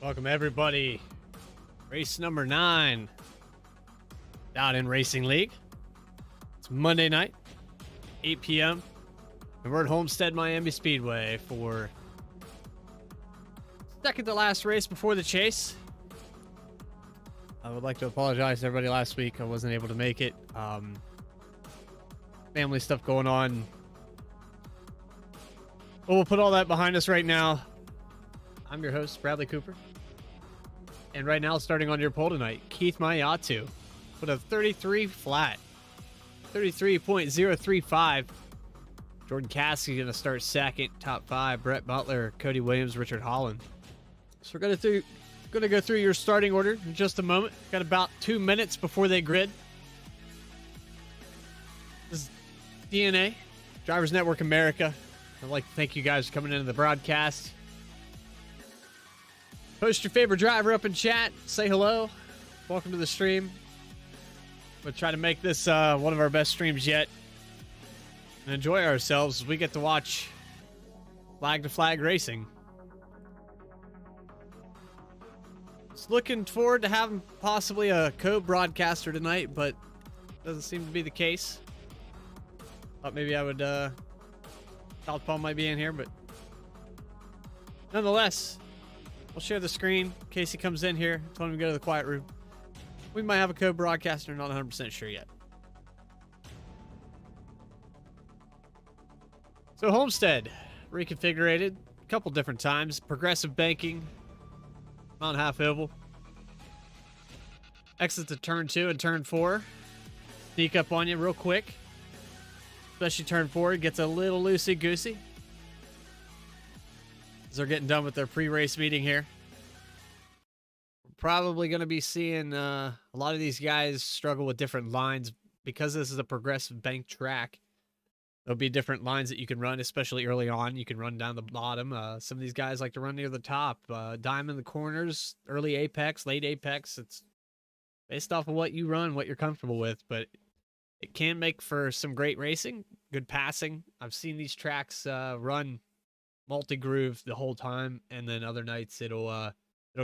Welcome everybody. Race number 9 out in Racing League. It's Monday night, 8 p.m. and we're at Homestead Miami Speedway for second to last race before the chase. I would like to apologize to everybody last week. I wasn't able to make it. Family stuff going on. But we'll put all that behind us right now. I'm your host, Bradley Cooper. And right now, starting on your pole tonight, Keith Mayatu with a 33 flat. 33.035. Jordan Caskey going to start second. Top 5, Brett Butler, Cody Williams, Richard Holland. So we're going to go through your starting order in just a moment. Got about 2 minutes before they grid. This is DNA, Drivers Network America. I'd like to thank you guys for coming into the broadcast. Post your favorite driver up in chat. Say hello. Welcome to the stream. We'll try to make this one of our best streams yet. And enjoy ourselves as we get to watch flag to flag racing. Just looking forward to having possibly a co-broadcaster tonight, but doesn't seem to be the case. Thought maybe I would Southpaw might be in here, but nonetheless, we'll share the screen in case he comes in here. Told him to go to the quiet room. We might have a co-broadcaster, not 100% sure yet. So Homestead, reconfigured a couple different times. Progressive banking, Mount Half Oval. Exit to turn 2 and turn 4. Sneak up on you real quick. Especially turn 4, it gets a little loosey-goosey. As they're getting done with their pre-race meeting here. We're probably going to be seeing a lot of these guys struggle with different lines. Because this is a progressive bank track, there'll be different lines that you can run, especially early on. You can run down the bottom. Some of these guys like to run near the top. Dime in the corners, early apex, late apex. It's based off of what you run, what you're comfortable with. But it can make for some great racing, good passing. I've seen these tracks run multi-groove the whole time, and then other nights it'll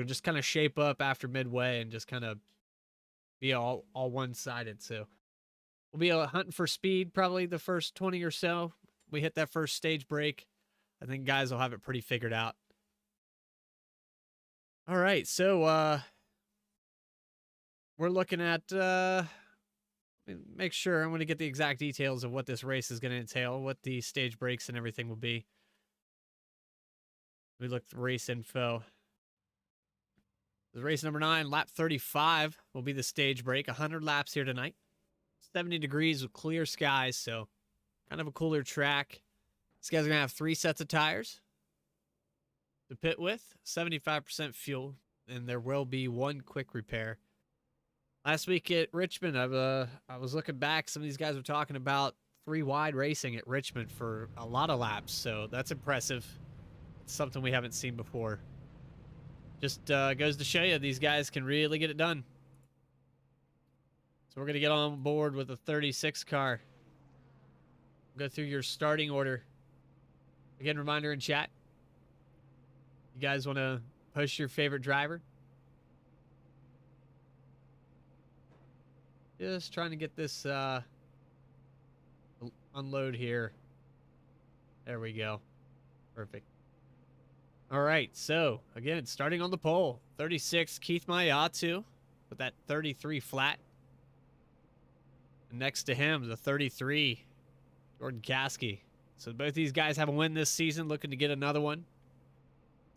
just kind of shape up after midway and just kind of be all one-sided. So we'll be hunting for speed probably the first 20 or so. We hit that first stage break, I think guys will have it pretty figured out. All right, so we're looking at make sure I'm going to get the exact details of what this race is going to entail, what the stage breaks and everything will be. We look at race info. The race number 9, lap 35 will be the stage break. 100 laps here tonight. 70 degrees with clear skies, so kind of a cooler track. These guys are going to have 3 sets of tires to pit with, 75% fuel, and there will be 1 quick repair. Last week at Richmond, I was looking back. Some of these guys were talking about 3 wide racing at Richmond for a lot of laps, so that's impressive. It's something we haven't seen before. Just goes to show you these guys can really get it done. So we're going to get on board with a 36 car. Go through your starting order. Again, reminder in chat. You guys want to post your favorite driver? Just trying to get this unload here. There we go. Perfect. All right, so again, starting on the pole, 36 Keith Mayatu with that 33 flat. And next to him, the 33 Jordan Caskey. So both these guys have a win this season, looking to get another one.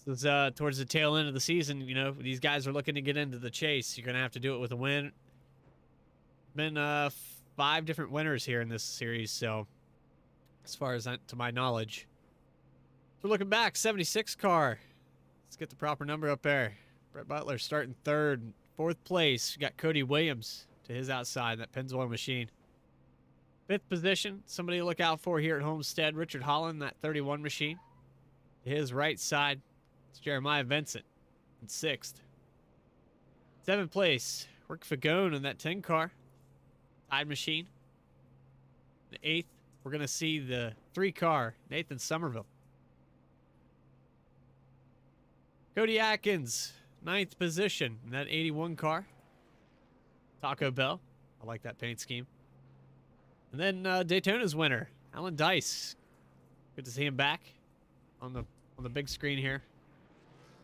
This is towards the tail end of the season. You know, these guys are looking to get into the chase. You're going to have to do it with a win. Been 5 different winners here in this series, so as far as to my knowledge. So looking back, 76 car. Let's get the proper number up there. Brett Butler starting 3rd. 4th place, we got Cody Williams to his outside, that Pennzoil machine. 5th position, somebody to look out for here at Homestead, Richard Holland, that 31 machine. To his right side, it's Jeremiah Vincent in 6th. 7th place, Rick Fagone in that 10 car. Tide machine. The 8th, we're going to see the 3 car, Nathan Somerville. Cody Atkins, 9th position in that 81 car. Taco Bell. I like that paint scheme. And then Daytona's winner, Alan Dice. Good to see him back on the big screen here.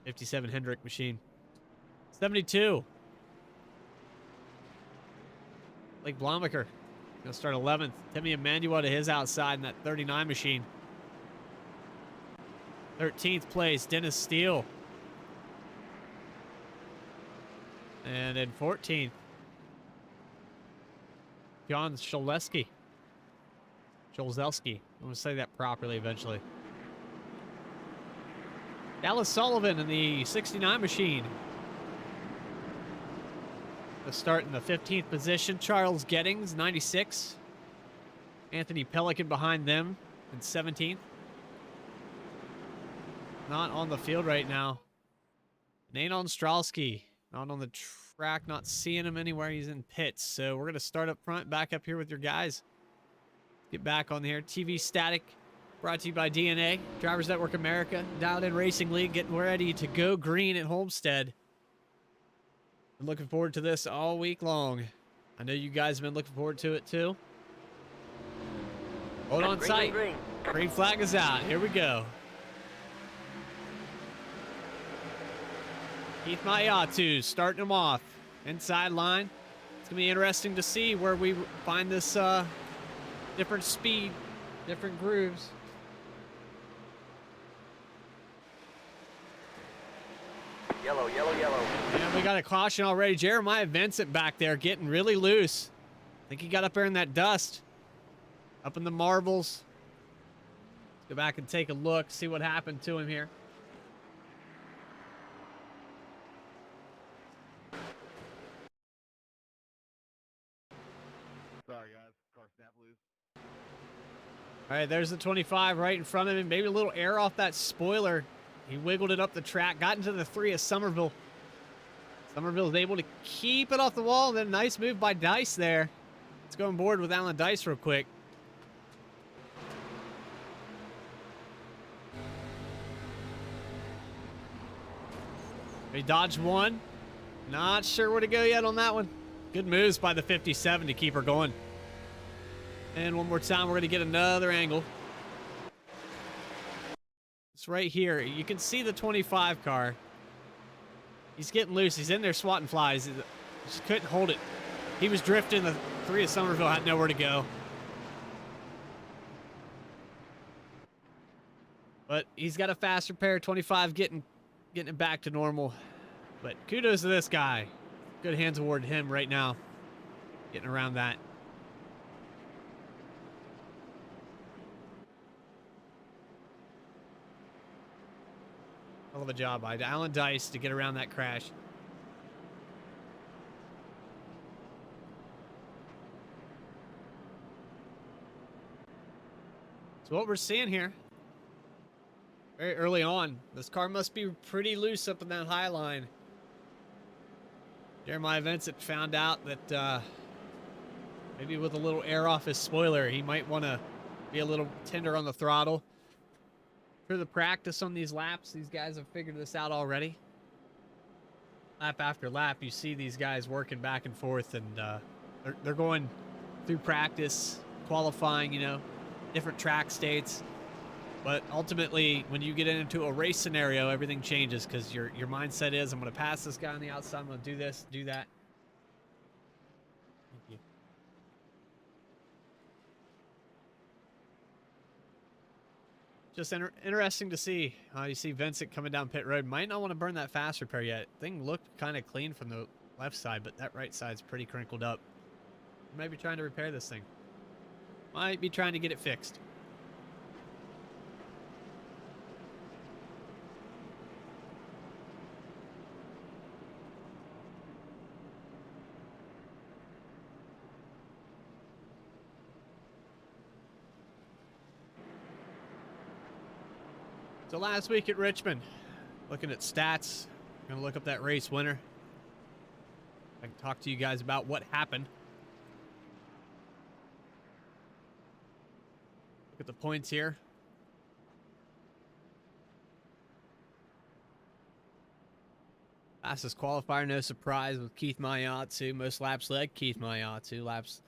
57 Hendrick machine. 72. Blake Blomaker gonna start 11th. Timmy Emmanuel to his outside in that 39 machine. 13th place, Dennis Steele. And in 14th, John Scholzelski. I'm going to say that properly eventually. Dallas Sullivan in the 69 machine. The start in the 15th position. Charles Gettings, 96. Anthony Pelican behind them in 17th. Not on the field right now. Nate Ostrowski, not on the track, not seeing him anywhere. He's in pits. So we're going to start up front, back up here with your guys. Get back on here. TV Static, brought to you by DNA, Drivers Network America, Dialed In Racing League, getting ready to go green at Homestead. I'm looking forward to this all week long. I know you guys have been looking forward to it too. Hold on tight. Green flag is out. Here we go. Keith Mayatu starting them off. Inside line. It's going to be interesting to see where we find this different speed, different grooves. Yellow, yellow, yellow. And we got a caution already. Jeremiah Vincent back there getting really loose. I think he got up there in that dust. Up in the marbles. Let's go back and take a look, see what happened to him here. Sorry, guys. Car snap loose. All right, there's the 25 right in front of him. Maybe a little air off that spoiler. He wiggled it up the track, got into the 3 of Somerville. Somerville is able to keep it off the wall. And then nice move by Dice there. Let's go on board with Alan Dice real quick. He dodged one. Not sure where to go yet on that one. Good moves by the 57 to keep her going. And one more time, we're going to get another angle. It's right here. You can see the 25 car. He's getting loose. He's in there swatting flies. He just couldn't hold it. He was drifting. The 3 of Somerville had nowhere to go. But he's got a faster pair. 25 getting it back to normal. But kudos to this guy. Good hands award to him right now. Getting around that. Hell of a job by Alan Dice to get around that crash. So what we're seeing here, very early on, this car must be pretty loose up in that high line. Jeremiah Vincent found out that maybe with a little air off his spoiler, he might want to be a little tender on the throttle. For the practice on these laps, these guys have figured this out already. Lap after lap, you see these guys working back and forth, and they're going through practice, qualifying, you know, different track states. But ultimately, when you get into a race scenario, everything changes because your mindset is, I'm going to pass this guy on the outside, I'm going to do this, do that. Thank you. Just interesting to see. You see Vincent coming down pit road. Might not want to burn that fast repair yet. Thing looked kind of clean from the left side, but that right side's pretty crinkled up. Might be trying to repair this thing. Might be trying to get it fixed. So last week at Richmond, looking at stats, gonna look up that race winner. I can talk to you guys about what happened. Look at the points here. Fastest qualifier, no surprise, with Keith Mayatsu. Most laps led, Keith Mayatsu. Laps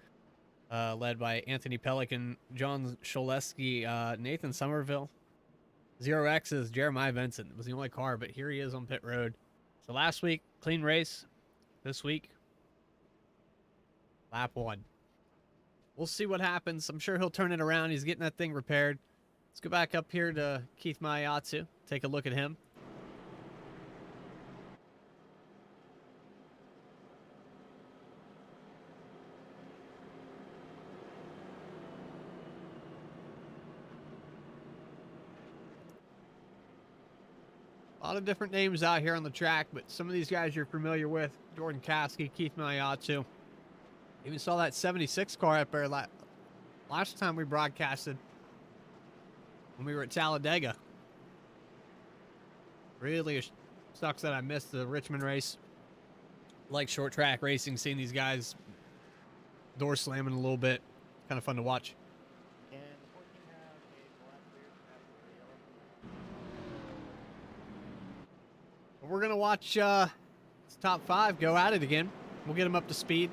led by Anthony Pelican, John Sholeski, Nathan Somerville. 0X is Jeremiah Vincent. It was the only car, but here he is on pit road. So last week, clean race. This week, lap 1. We'll see what happens. I'm sure he'll turn it around. He's getting that thing repaired. Let's go back up here to Keith Mayatsu. Take a look at him. A lot of different names out here on the track, but some of these guys you're familiar with. Jordan Caskey, Keith Mayatsu. Even saw that 76 car up there last time we broadcasted when we were at Talladega. Really sucks that I missed the Richmond race. Like short track racing, seeing these guys door slamming a little bit. Kind of fun to watch. And the 14 have a black beard after yellow. But we're going to watch this top 5 go at it again. We'll get them up to speed.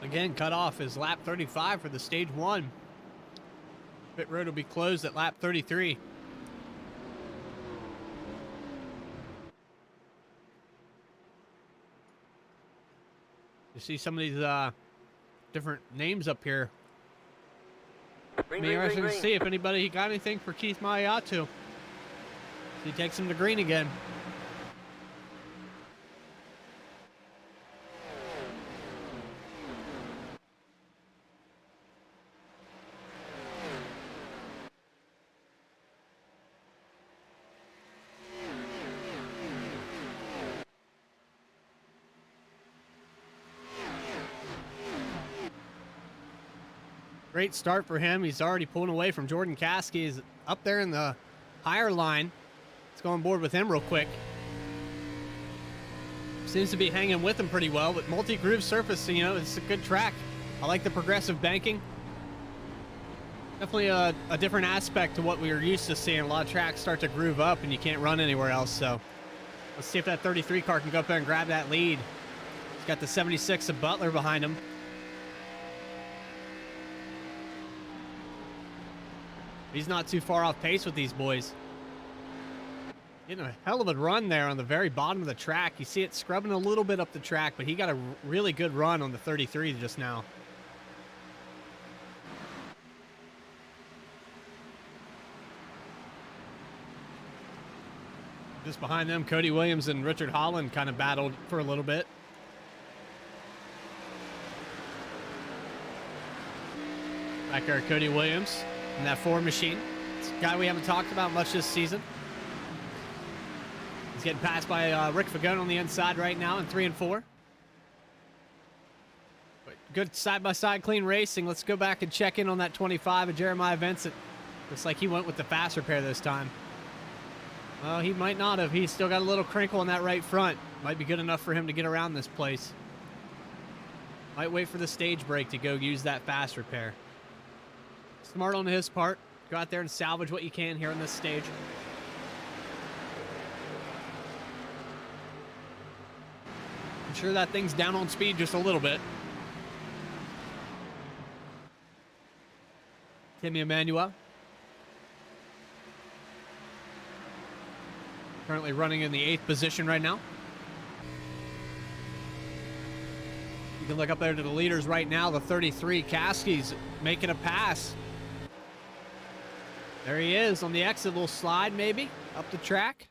Again, cutoff is lap 35 for the stage 1. Pit road will be closed at lap 33. You see some of these different names up here. Green, Be green, green, interesting to green. see if anybody got anything for Keith Mayatsu. He takes him to green again. Great start for him. He's already pulling away from Jordan Caskey. He's up there in the higher line. Let's go on board with him real quick. Seems to be hanging with him pretty well, but multi-groove surface, you know, it's a good track. I like the progressive banking. Definitely a different aspect to what we were used to seeing. A lot of tracks start to groove up and you can't run anywhere else. So let's see if that 33 car can go up there and grab that lead. He's got the 76 of Butler behind him. He's not too far off pace with these boys. Getting a hell of a run there on the very bottom of the track. You see it scrubbing a little bit up the track, but he got a really good run on the 33 just now. Just behind them, Cody Williams and Richard Holland kind of battled for a little bit. Back there, Cody Williams in that Ford machine. It's a guy we haven't talked about much this season. He's getting passed by Rick Fagone on the inside right now in 3 and 4. But good side-by-side clean racing. Let's go back and check in on that 25 of Jeremiah Vincent. Looks like he went with the fast repair this time. Well, he might not have. He's still got a little crinkle on that right front. Might be good enough for him to get around this place. Might wait for the stage break to go use that fast repair. Smart on his part. Go out there and salvage what you can here on this stage. I'm sure that thing's down on speed just a little bit. Timmy Emmanuel. Currently running in the 8th position right now. You can look up there to the leaders right now. The 33, Caskey's making a pass. There he is on the exit, little slide maybe, up the track.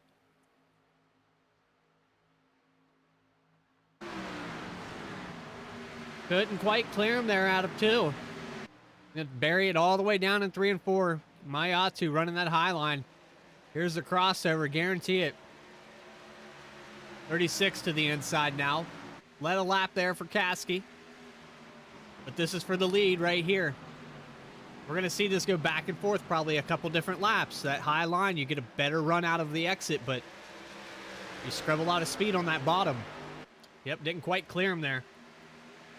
Couldn't quite clear him there out of 2. Gonna bury it all the way down in 3 and 4. Mayatsu running that high line. Here's the crossover, guarantee it. 36 to the inside now. Led a lap there for Caskey. But this is for the lead right here. We're going to see this go back and forth probably a couple different laps. That high line, you get a better run out of the exit, but you scrub a lot of speed on that bottom. Yep, didn't quite clear him there.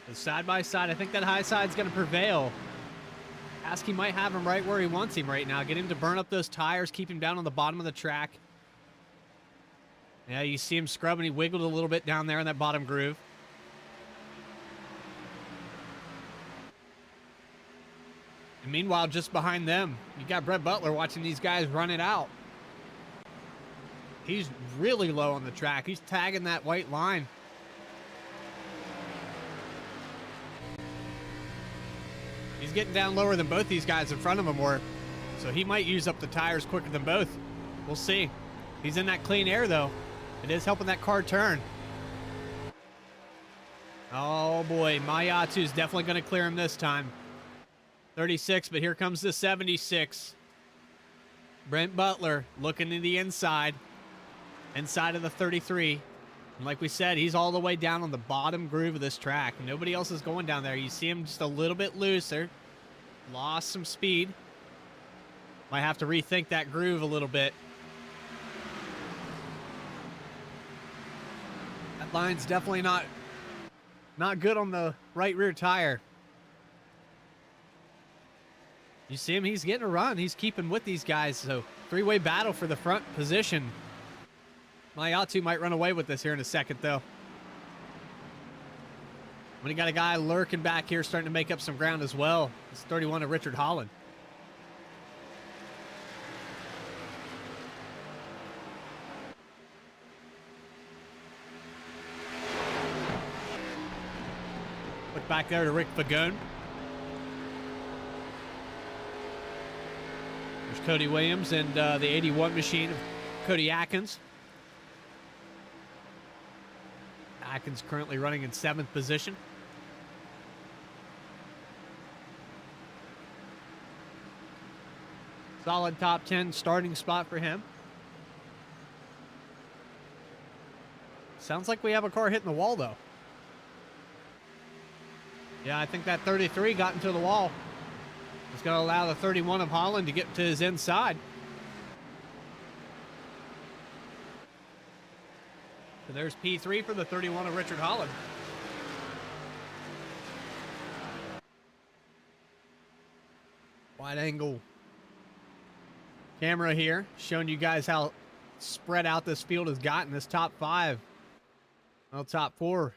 But side by side, I think that high side's going to prevail. Askey might have him right where he wants him right now. Get him to burn up those tires, keep him down on the bottom of the track. Yeah, you see him scrubbing. He wiggled a little bit down there in that bottom groove. And meanwhile, just behind them, you got Brett Butler watching these guys run it out. He's really low on the track. He's tagging that white line. He's getting down lower than both these guys in front of him were. So he might use up the tires quicker than both. We'll see. He's in that clean air, though. It is helping that car turn. Oh, boy. Mayatu's definitely going to clear him this time. 36, but here comes the 76. Brent Butler looking to the inside of the 33. And like we said, he's all the way down on the bottom groove of this track. Nobody else is going down there. You see him just a little bit looser. Lost some speed. Might have to rethink that groove a little bit. That line's definitely not good on the right rear tire. You see him, he's getting a run. He's keeping with these guys. So three-way battle for the front position. Mayatu might run away with this here in a second, though. When you got a guy lurking back here starting to make up some ground as well. It's 31 of Richard Holland. Look back there to Rick Fagone. There's Cody Williams and the 81 machine of Cody Atkins. Atkins currently running in 7th position. Solid top 10 starting spot for him. Sounds like we have a car hitting the wall, though. Yeah, I think that 33 got into the wall. It's going to allow the 31 of Holland to get to his inside. So there's P3 for the 31 of Richard Holland. Wide angle camera here, showing you guys how spread out this field has gotten. This top 5, well, top 4,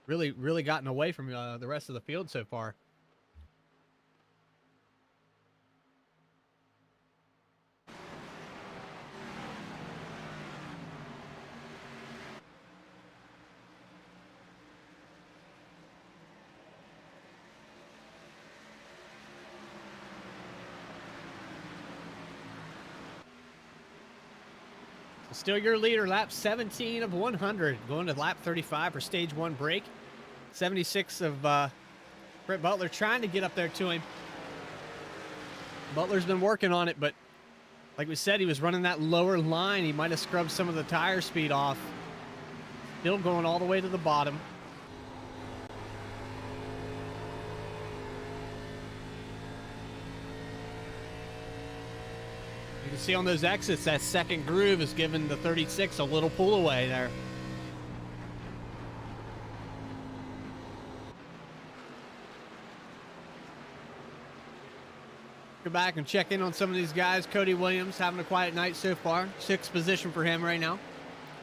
really gotten away from the rest of the field so far. Still your leader, lap 17 of 100. Going to lap 35 for stage 1 break. 76 of Brett Butler trying to get up there to him. Butler's been working on it, but like we said, he was running that lower line. He might have scrubbed some of the tire speed off. Still going all the way to the bottom. You can see on those exits, that second groove is giving the 36 a little pull away there. Go back and check in on some of these guys. Cody Williams having a quiet night so far. 6th position for him right now.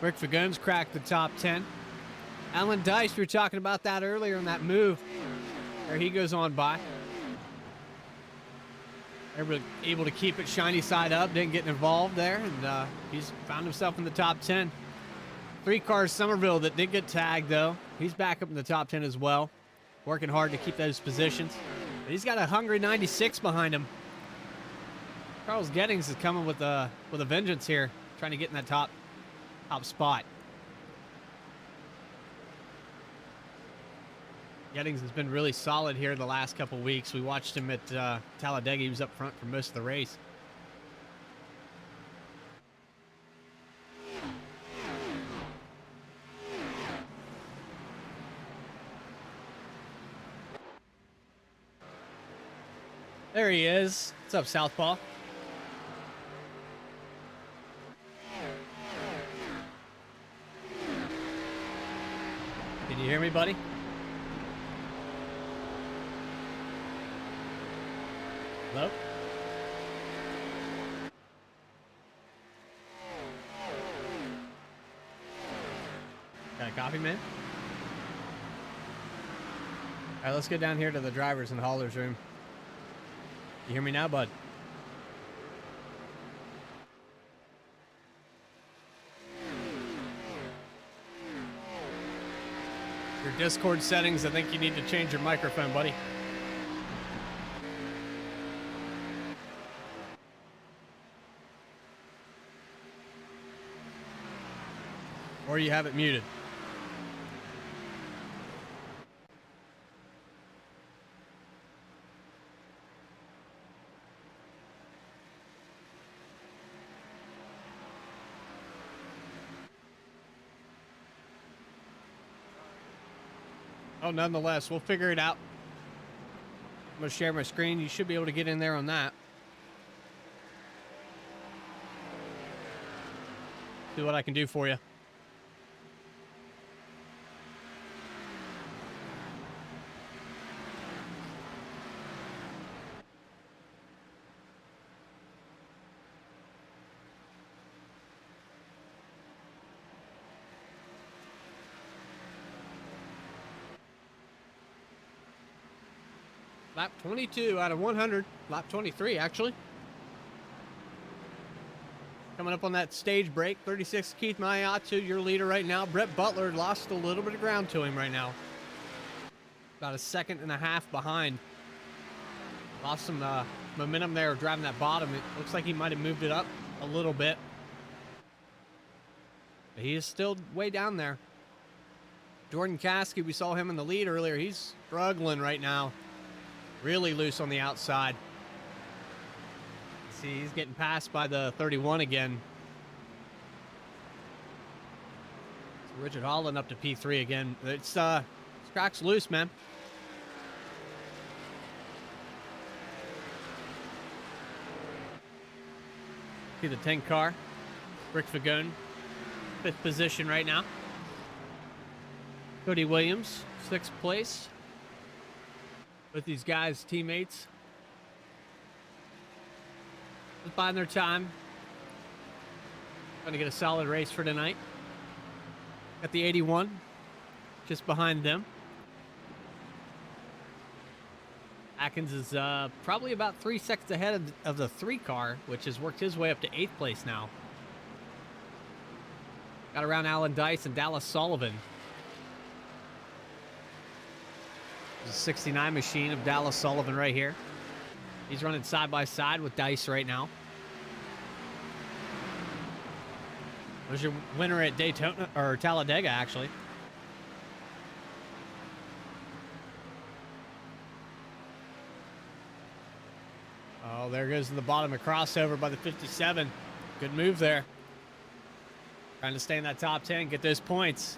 Rick Fagone's cracked the top 10. Alan Dice, we were talking about that earlier in that move. There he goes on by. Able to keep it shiny side up, didn't get involved there, and he's found himself in the top 10. 3 cars Somerville that did get tagged, though. He's back up in the top 10 as well. Working hard to keep those positions. But he's got a hungry 96 behind him. Charles Gettings is coming with a vengeance here, trying to get in that top spot. Gettings has been really solid here the last couple weeks. We watched him at Talladega. He was up front for most of the race. There he is. What's up, Southpaw? Can you hear me, buddy? Hello? Got a copy, man? All right, let's get down here to the drivers and haulers room. You hear me now, bud? Your Discord settings, I think you need to change your microphone, buddy. Or you have it muted. Oh, nonetheless, we'll figure it out. I'm going to share my screen. You should be able to get in there on that. See what I can do for you. Lap 22 out of 100. Lap 23, actually. Coming up on that stage break. 36, Keith Mayatu, your leader right now. Brett Butler lost a little bit of ground to him right now. About a second and a half behind. Lost some momentum there driving that bottom. It looks like he might have moved it up a little bit. But he is still way down there. Jordan Caskey, we saw him in the lead earlier. He's struggling right now. Really loose on the outside. See, he's getting passed by the 31 again. It's Richard Holland up to P3 again. It's cracks loose, man. See the 10 car. Rick Fagone, 5th position right now. Cody Williams, 6th place. With these guys, teammates. Just buying their time. Trying to get a solid race for tonight. Got the 81 just behind them. Atkins is probably about 3 seconds ahead of the 3 car, which has worked his way up to 8th place now. Got around Alan Dice and Dallas Sullivan. There's a 69 machine of Dallas Sullivan right here. He's running side by side with Dice right now. Was your winner at Daytona or Talladega, actually? Oh, there goes in the bottom a crossover by the 57. Good move there. Trying to stay in that top 10, get those points.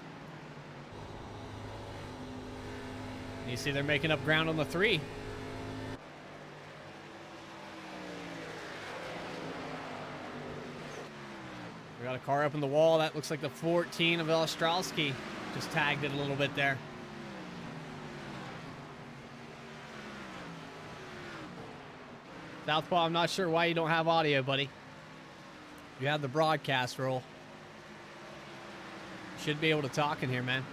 You see they're making up ground on the 3. We got a car up in the wall. That looks like the 14 of Ostrowski. Just tagged it a little bit there. Southpaw, I'm not sure why you don't have audio, buddy. You have the broadcast roll. Should be able to talk in here, man.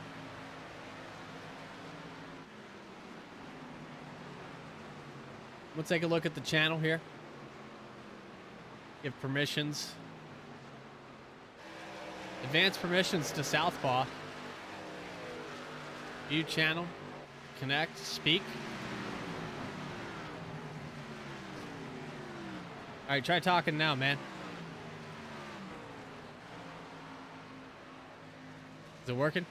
We'll take a look at the channel here. Give permissions. Advanced permissions to Southpaw. View channel. Connect. Speak. All right, try talking now, man. Is it working?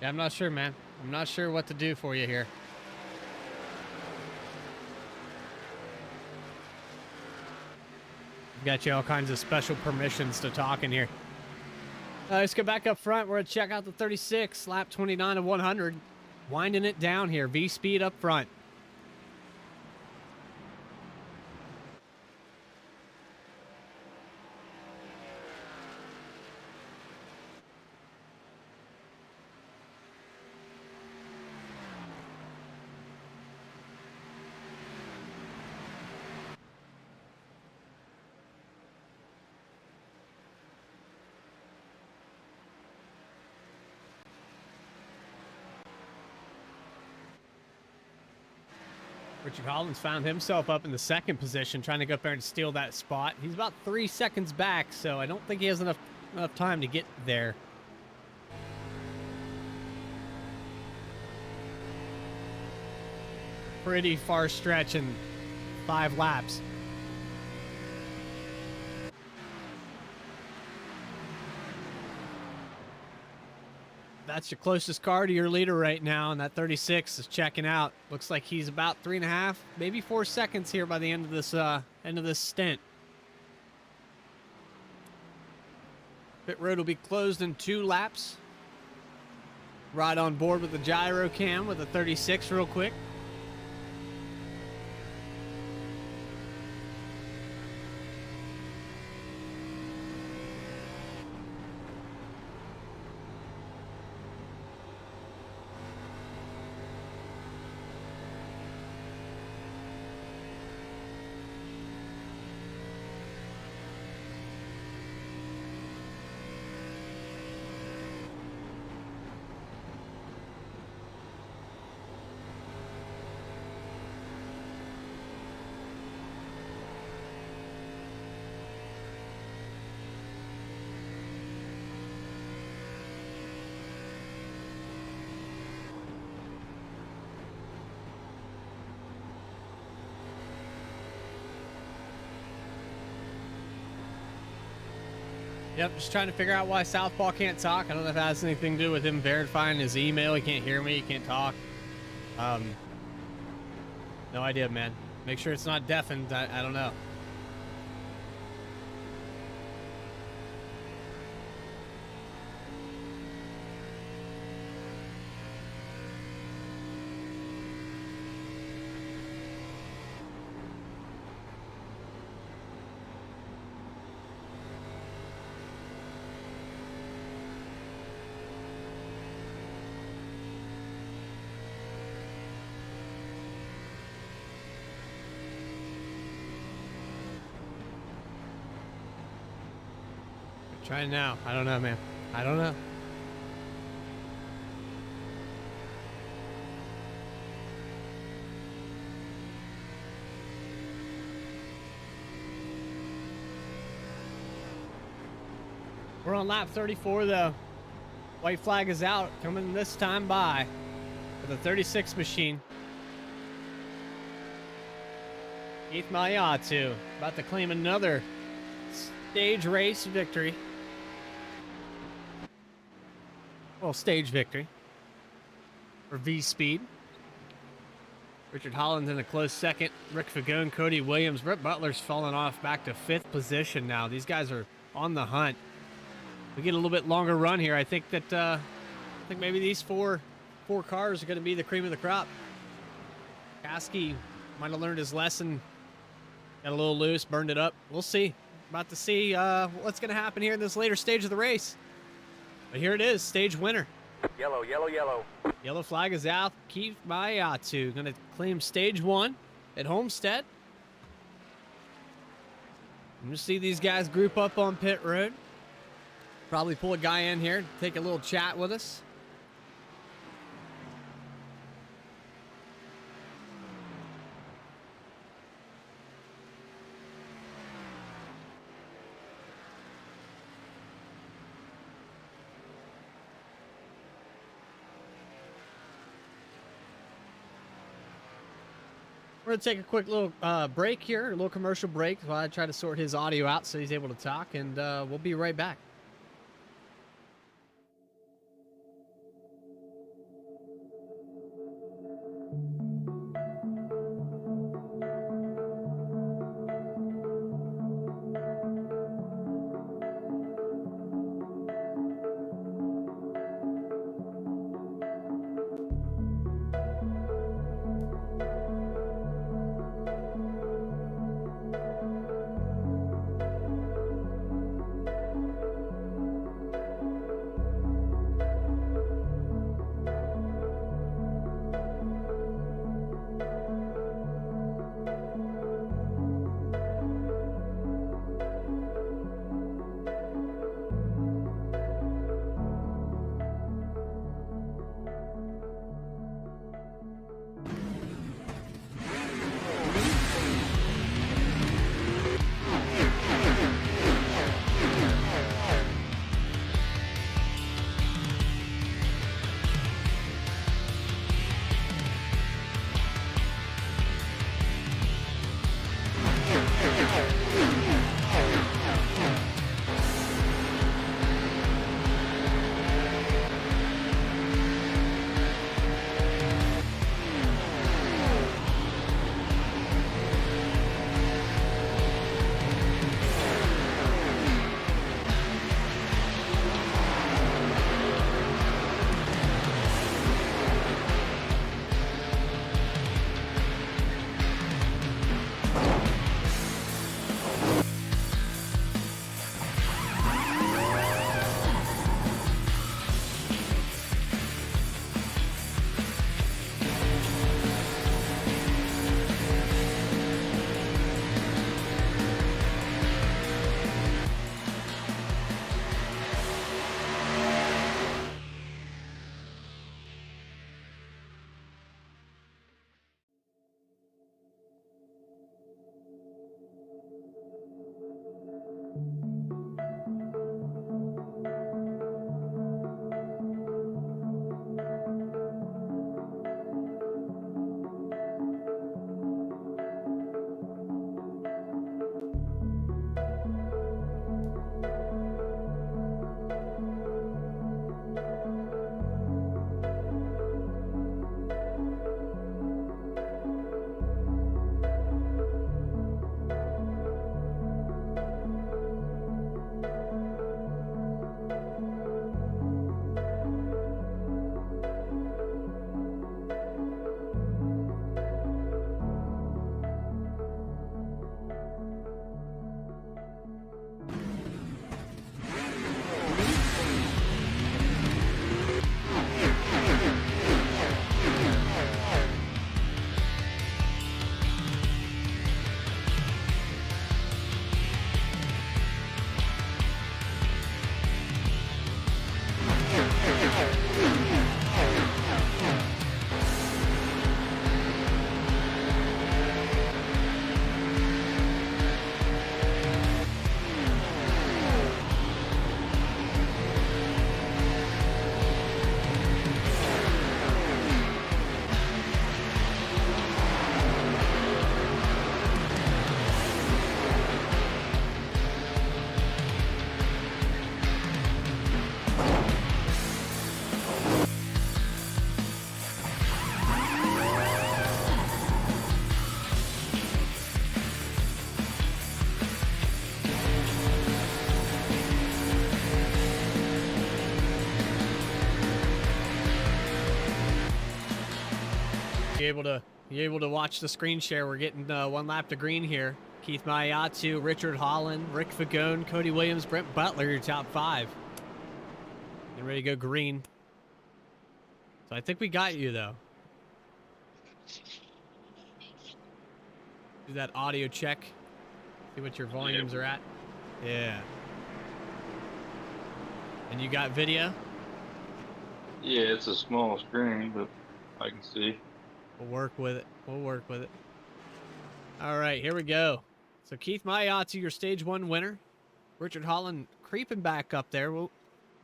Yeah, I'm not sure, man. I'm not sure what to do for you here. Got you all kinds of special permissions to talk in here. Let's go back up front. We're going to check out the 36, lap 29 of 100. Winding it down here. V-speed up front. Richard Hollins found himself up in the second position, trying to go up there and steal that spot. He's about 3 seconds back, so I don't think he has enough time to get there. Pretty far stretch in 5 laps. That's your closest car to your leader right now, and that 36 is checking out. Looks like he's about 3.5, maybe 4 seconds here by the end of this stint. Pit road will be closed in 2 laps. Right on board with the gyro cam with the 36 real quick. Yep, just trying to figure out why Southpaw can't talk. I don't know if it has anything to do with him verifying his email. He can't hear me. He can't talk. No idea, man. Make sure it's not deafened. I don't know. Trying now. I don't know, man. I don't know. We're on lap 34, though. White flag is out. Coming this time by with a 36 machine. Keith Mayatu about to claim another stage race victory. Well, stage victory for V-Speed. Richard Hollins in a close second. Rick Fagone, Cody Williams. Brett Butler's fallen off back to 5th position now. These guys are on the hunt. We get a little bit longer run here. I think maybe these four cars are going to be the cream of the crop. Kasky might have learned his lesson. Got a little loose, burned it up. We'll see. About to see what's going to happen here in this later stage of the race. But here it is, stage winner. Yellow, yellow, yellow. Yellow flag is out. Keith Mayatu going to claim stage 1 at Homestead. I'm going to see these guys group up on pit road. Probably pull a guy in here, take a little chat with us. We're going to take a quick little break here, a little commercial break while I try to sort his audio out so he's able to talk, and we'll be right back. You able to watch the screen share? We're getting one lap to green here. Keith Mayatu, Richard Holland, Rick Fagone, Cody Williams, Brent Butler, your top 5. Getting ready to go green. So I think we got you though. Do that audio check. See what your volumes are at. Yeah. And you got video? Yeah, it's a small screen, but I can see. We'll work with it. We'll work with it. All right, here we go. So Keith Mayatu, your stage 1 winner. Richard Holland creeping back up there. We're a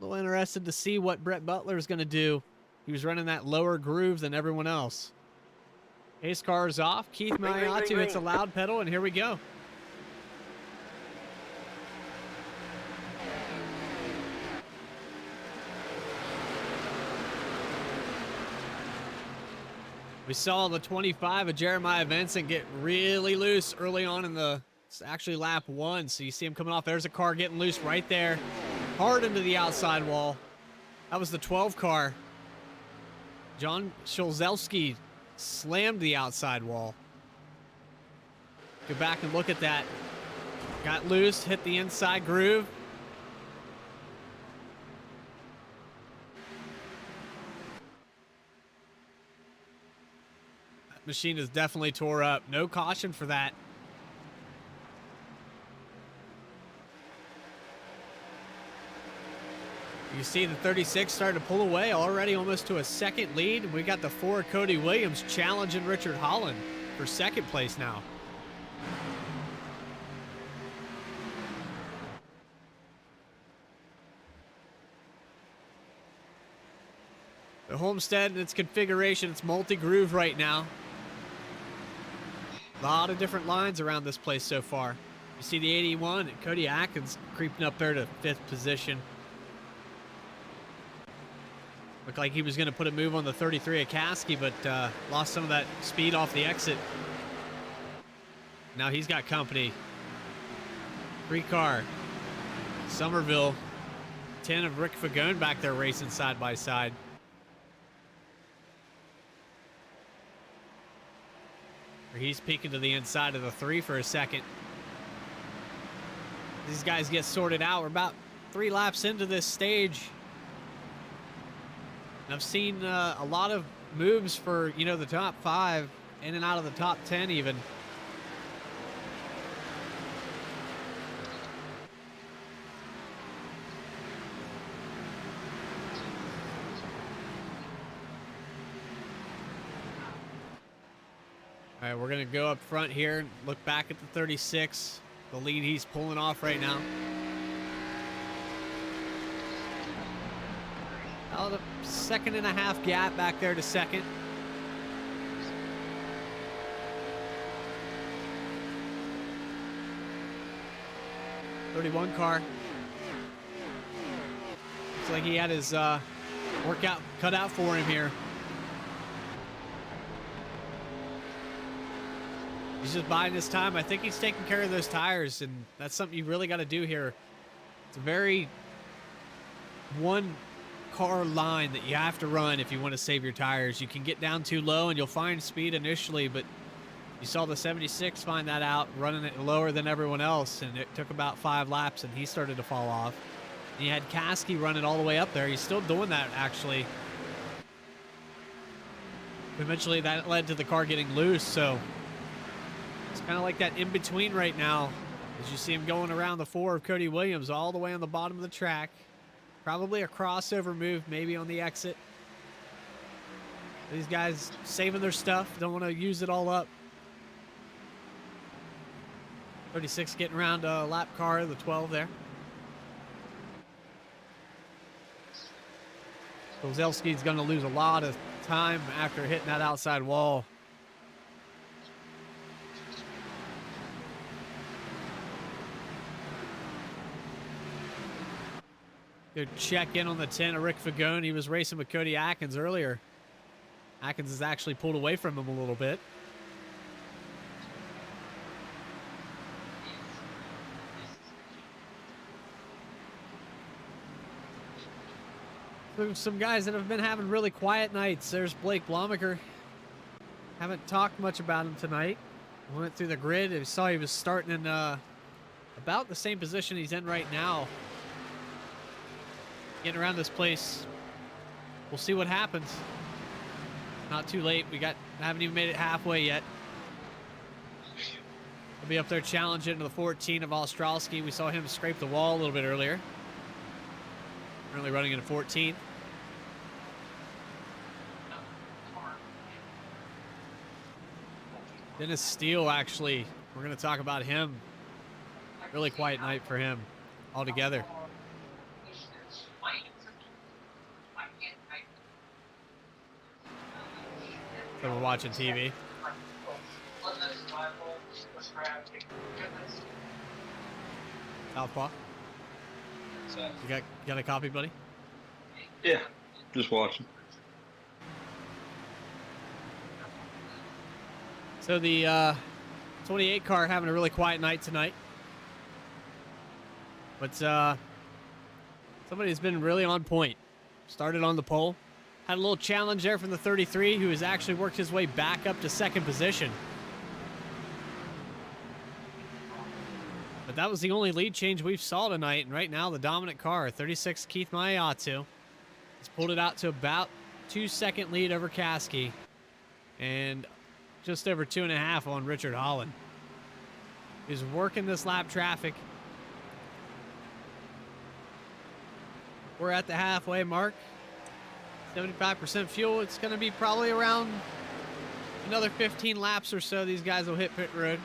little interested to see what Brett Butler is going to do. He was running that lower groove than everyone else. Pace car is off. Keith Mayatu hits a loud pedal, and here we go. We saw the 25 of Jeremiah Vincent get really loose early on in the, it's actually lap 1. So you see him coming off. There's a car getting loose right there. Hard into the outside wall. That was the 12 car. John Szulzelski slammed the outside wall. Go back and look at that. Got loose, hit the inside groove. Machine is definitely tore up. No caution for that. You see the 36 starting to pull away already, almost to a second lead. We got the 4 Cody Williams challenging Richard Holland for second place now. The Homestead and its configuration, it's multi-groove right now. A lot of different lines around this place so far. You see the 81 and Cody Atkins creeping up there to 5th position. Looked like he was going to put a move on the 33 of Kasky, but lost some of that speed off the exit. Now he's got company. 3 car. Somerville. 10 of Rick Fagone back there racing side by side. He's peeking to the inside of the 3 for a second. These guys get sorted out. We're about 3 laps into this stage. And I've seen a lot of moves for, you know, the top 5, in and out of the top 10 even. All right, we're going to go up front here and look back at the 36, the lead he's pulling off right now. Oh, the 1.5 gap back there to second. '31 car. Looks like he had his workout cut out for him here. He's just biding his time. I think he's taking care of those tires, and that's something you really got to do here. It's a very one-car line that you have to run if you want to save your tires. You can get down too low, and you'll find speed initially, but you saw the 76 find that out, running it lower than everyone else, and it took about 5 laps, and he started to fall off. And you had Kasky running all the way up there. He's still doing that, actually. Eventually, that led to the car getting loose, so it's kind of like that in between right now, as you see him going around the 4 of Cody Williams all the way on the bottom of the track. Probably a crossover move, maybe on the exit. These guys saving their stuff, don't want to use it all up. 36 getting around a lap car, the 12 there. Kozelski's going to lose a lot of time after hitting that outside wall. Go check in on the 10 of Rick Fagone. He was racing with Cody Atkins earlier. Atkins has actually pulled away from him a little bit. There's some guys that have been having really quiet nights. There's Blake Blomaker. Haven't talked much about him tonight. Went through the grid and saw he was starting in about the same position he's in right now. Getting around this place. We'll see what happens. Not too late. Haven't even made it halfway yet. He'll be up there challenging into the 14 of Ostrowski. We saw him scrape the wall a little bit earlier. Currently running into 14. Dennis Steele, actually, we're going to talk about him. Really quiet night for him altogether. So we're watching TV. Southpaw. You got a copy, buddy? Yeah, just watching. So the 28 car having a really quiet night tonight. But somebody has been really on point. Started on the pole. Had a little challenge there from the 33, who has actually worked his way back up to second position. But that was the only lead change we've saw tonight, and right now the dominant car, 36 Keith Mayatu, has pulled it out to about 2-second lead over Kasky, and just over 2.5 on Richard Holland. He's working this lap traffic. We're at the halfway mark. 75% fuel. It's going to be probably around another 15 laps or so. These guys will hit pit road.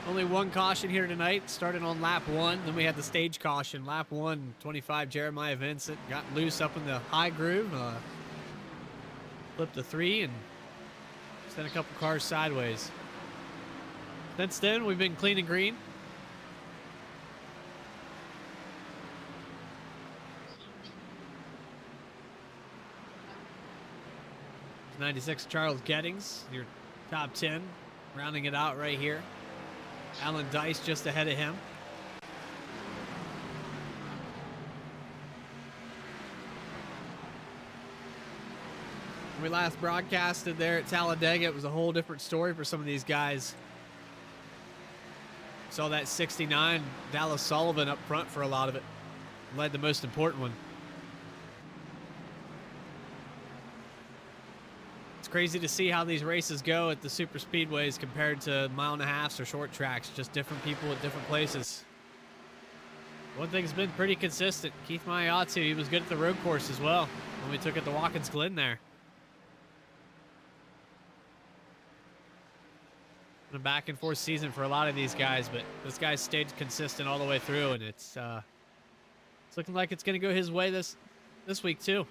Only one caution here tonight, started on lap 1. Then we had the stage caution. Lap 1, 25 Jeremiah Vincent got loose up in the high groove. Flipped the 3 and sent a couple cars sideways. Since then, we've been clean and green. 96 Charles Gettings, your top 10, rounding it out right here. Alan Dice just ahead of him. When we last broadcasted there at Talladega, it was a whole different story for some of these guys. Saw that 69 Dallas Sullivan up front for a lot of it. Led the most important one. It's crazy to see how these races go at the super speedways compared to 1.5 or short tracks. Just different people at different places. One thing's been pretty consistent. Keith Mayatu, he was good at the road course as well when we took it to Watkins Glen there. A back and forth season for a lot of these guys, but this guy stayed consistent all the way through, and it's looking like it's going to go his way this week too.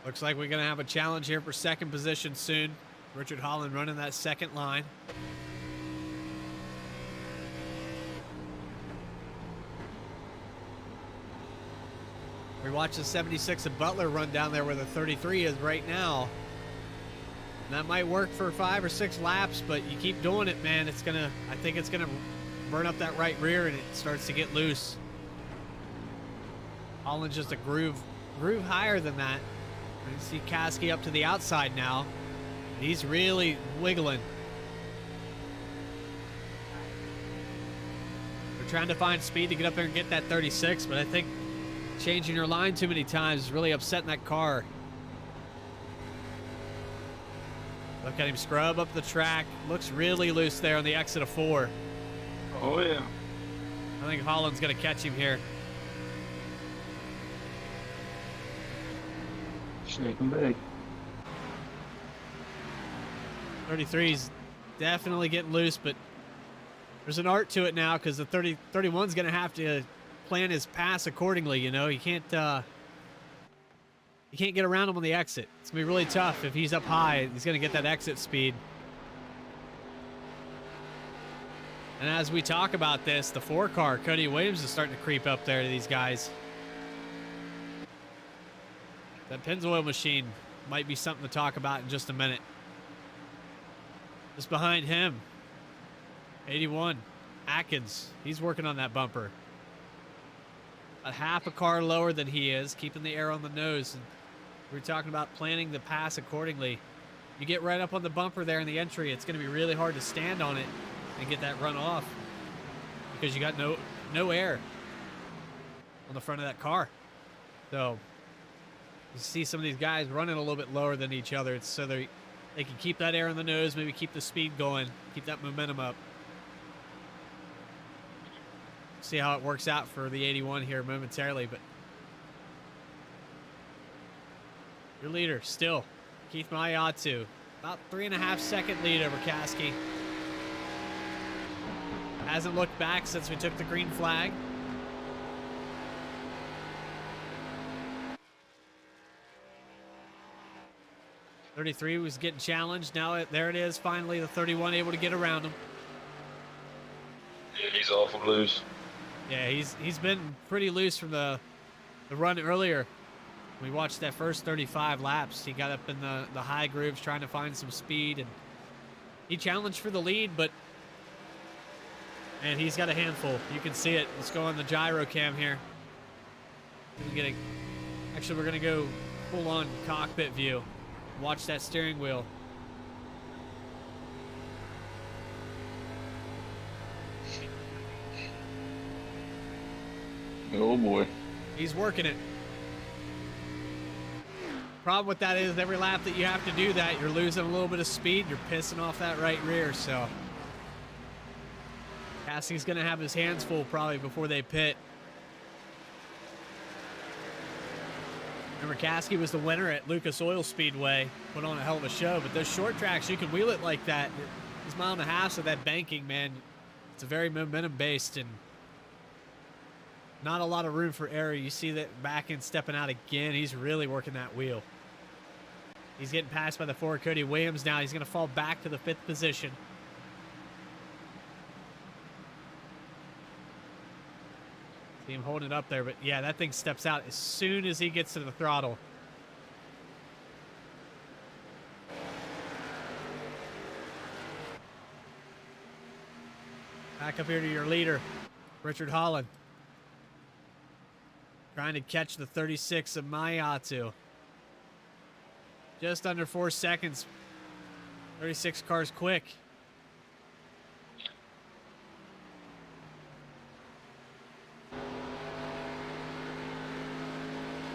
Looks like we're going to have a challenge here for second position soon. Richard Holland running that second line. We watch the 76 of Butler run down there where the 33 is right now. And that might work for 5 or 6 laps, but you keep doing it, man. I think it's gonna burn up that right rear and it starts to get loose. Holland's just a groove higher than that. You see Kasky up to the outside now. He's really wiggling. They're trying to find speed to get up there and get that 36, but I think changing your line too many times is really upsetting that car. Look at him scrub up the track. Looks really loose there on the exit of 4. Oh, yeah. I think Holland's going to catch him here. Shake him back. 33's definitely getting loose, but there's an art to it now because the 31's going to have to plan his pass accordingly. You know, he you can't get around him on the exit. It's going to be really tough. If he's up high, he's going to get that exit speed. And as we talk about this, the 4-car, Cody Williams, is starting to creep up there to these guys. That Pennzoil machine might be something to talk about in just a minute. Just behind him, 81, Atkins. He's working on that bumper. A half a car lower than he is, keeping the air on the nose. And we're talking about planning the pass accordingly. You get right up on the bumper there in the entry, it's going to be really hard to stand on it and get that run off because you got no air on the front of that car. So you see some of these guys running a little bit lower than each other. It's so they can keep that air in the nose, maybe keep the speed going, keep that momentum up. See how it works out for the 81 here momentarily, but your leader still, Keith Mayatu, about 3.5 second lead over Kasky. Hasn't looked back since we took the green flag. '33 was getting challenged. Now there it is, finally the 31 able to get around him. Yeah, he's awful loose. Yeah, he's been pretty loose from the run earlier. We watched that first 35 laps. He got up in the high grooves trying to find some speed, and he challenged for the lead, but and he's got a handful. You can see it. Let's go on the gyro cam here. Actually, we're gonna go full on cockpit view. Watch that steering wheel. Oh boy. He's working it. Problem with that is every lap that you have to do that, you're losing a little bit of speed. You're pissing off that right rear, so Cassie's going to have his hands full probably before they pit. Remember, Kasky was the winner at Lucas Oil Speedway. Put on a hell of a show, but those short tracks, you can wheel it like that. These 1.5 miles of that banking, man, it's a very momentum-based and not a lot of room for error. You see that back end stepping out again. He's really working that wheel. He's getting passed by the 4, Cody Williams now. He's going to fall back to the 5th position. See him holding it up there, but yeah, that thing steps out as soon as he gets to the throttle. Back up here to your leader, Richard Holland. Trying to catch the 36 of Mayatu. Just under 4 seconds. 36 cars quick.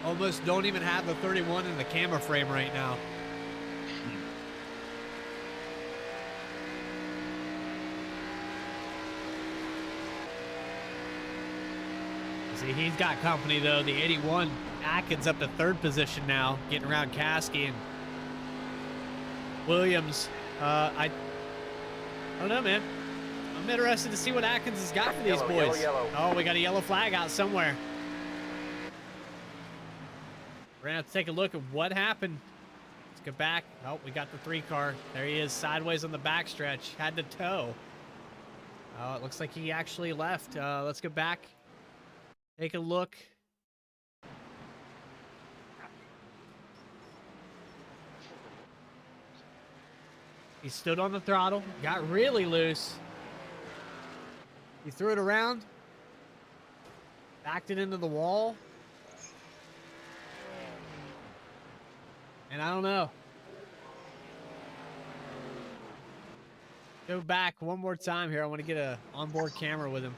Almost don't even have the 31 in the camera frame right now. See, he's got company though. The 81 Atkins up to 3rd position now, getting around Kasky and Williams. I don't know, man. I'm interested to see what Atkins has got for these boys. Yellow. Oh, we got a yellow flag out somewhere. We're gonna have to take a look at what happened. Let's go back. Oh, we got the 3 car. There he is, sideways on the backstretch. Had to tow. Oh, it looks like he actually left. Let's go back. Take a look. He stood on the throttle, got really loose. He threw it around, backed it into the wall. And I don't know. Go back one more time here. I want to get a onboard camera with him.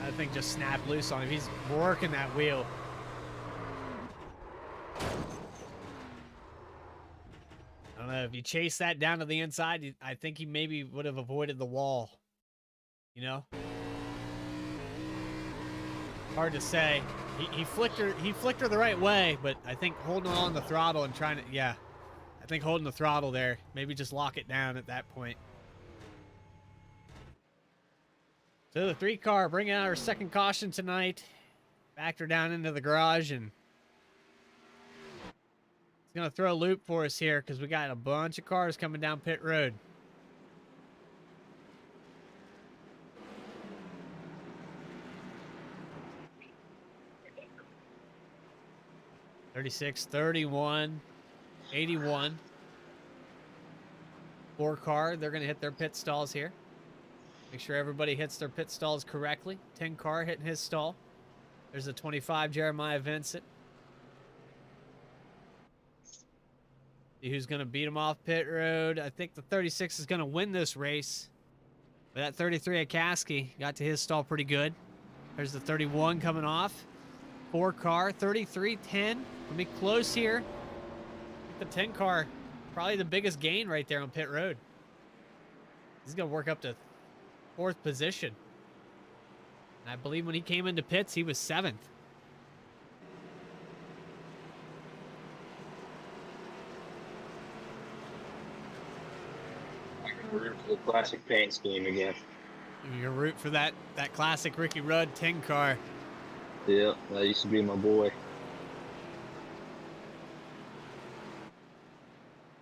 That thing just snapped loose on him. He's working that wheel. I don't know. If you chase that down to the inside, I think he maybe would have avoided the wall. You know? Hard to say. He flicked her the right way, but I think holding on the throttle and trying to, yeah. I think holding the throttle there, maybe just lock it down at that point. So the 3 car bringing out our 2nd caution tonight. backed her down into the garage, and he's going to throw a loop for us here because we got a bunch of cars coming down pit road. $36, 31, 81. 4 car, they're going to hit their pit stalls here. Make sure everybody hits their pit stalls correctly. 10 car hitting his stall. There's a 25 Jeremiah Vincent. See who's going to beat him off pit road. I think the 36 is going to win this race. But that 33 at Kasky got to his stall pretty good. There's the 31 coming off. 4 car, 33, 10. Let me close here. The 10 car, probably the biggest gain right there on pit road. He's going to work up to 4th position. And I believe when he came into pits, he was 7th. I'm gonna root for the classic paint scheme again. You're root for that classic Ricky Rudd 10 car. Yeah, that used to be my boy.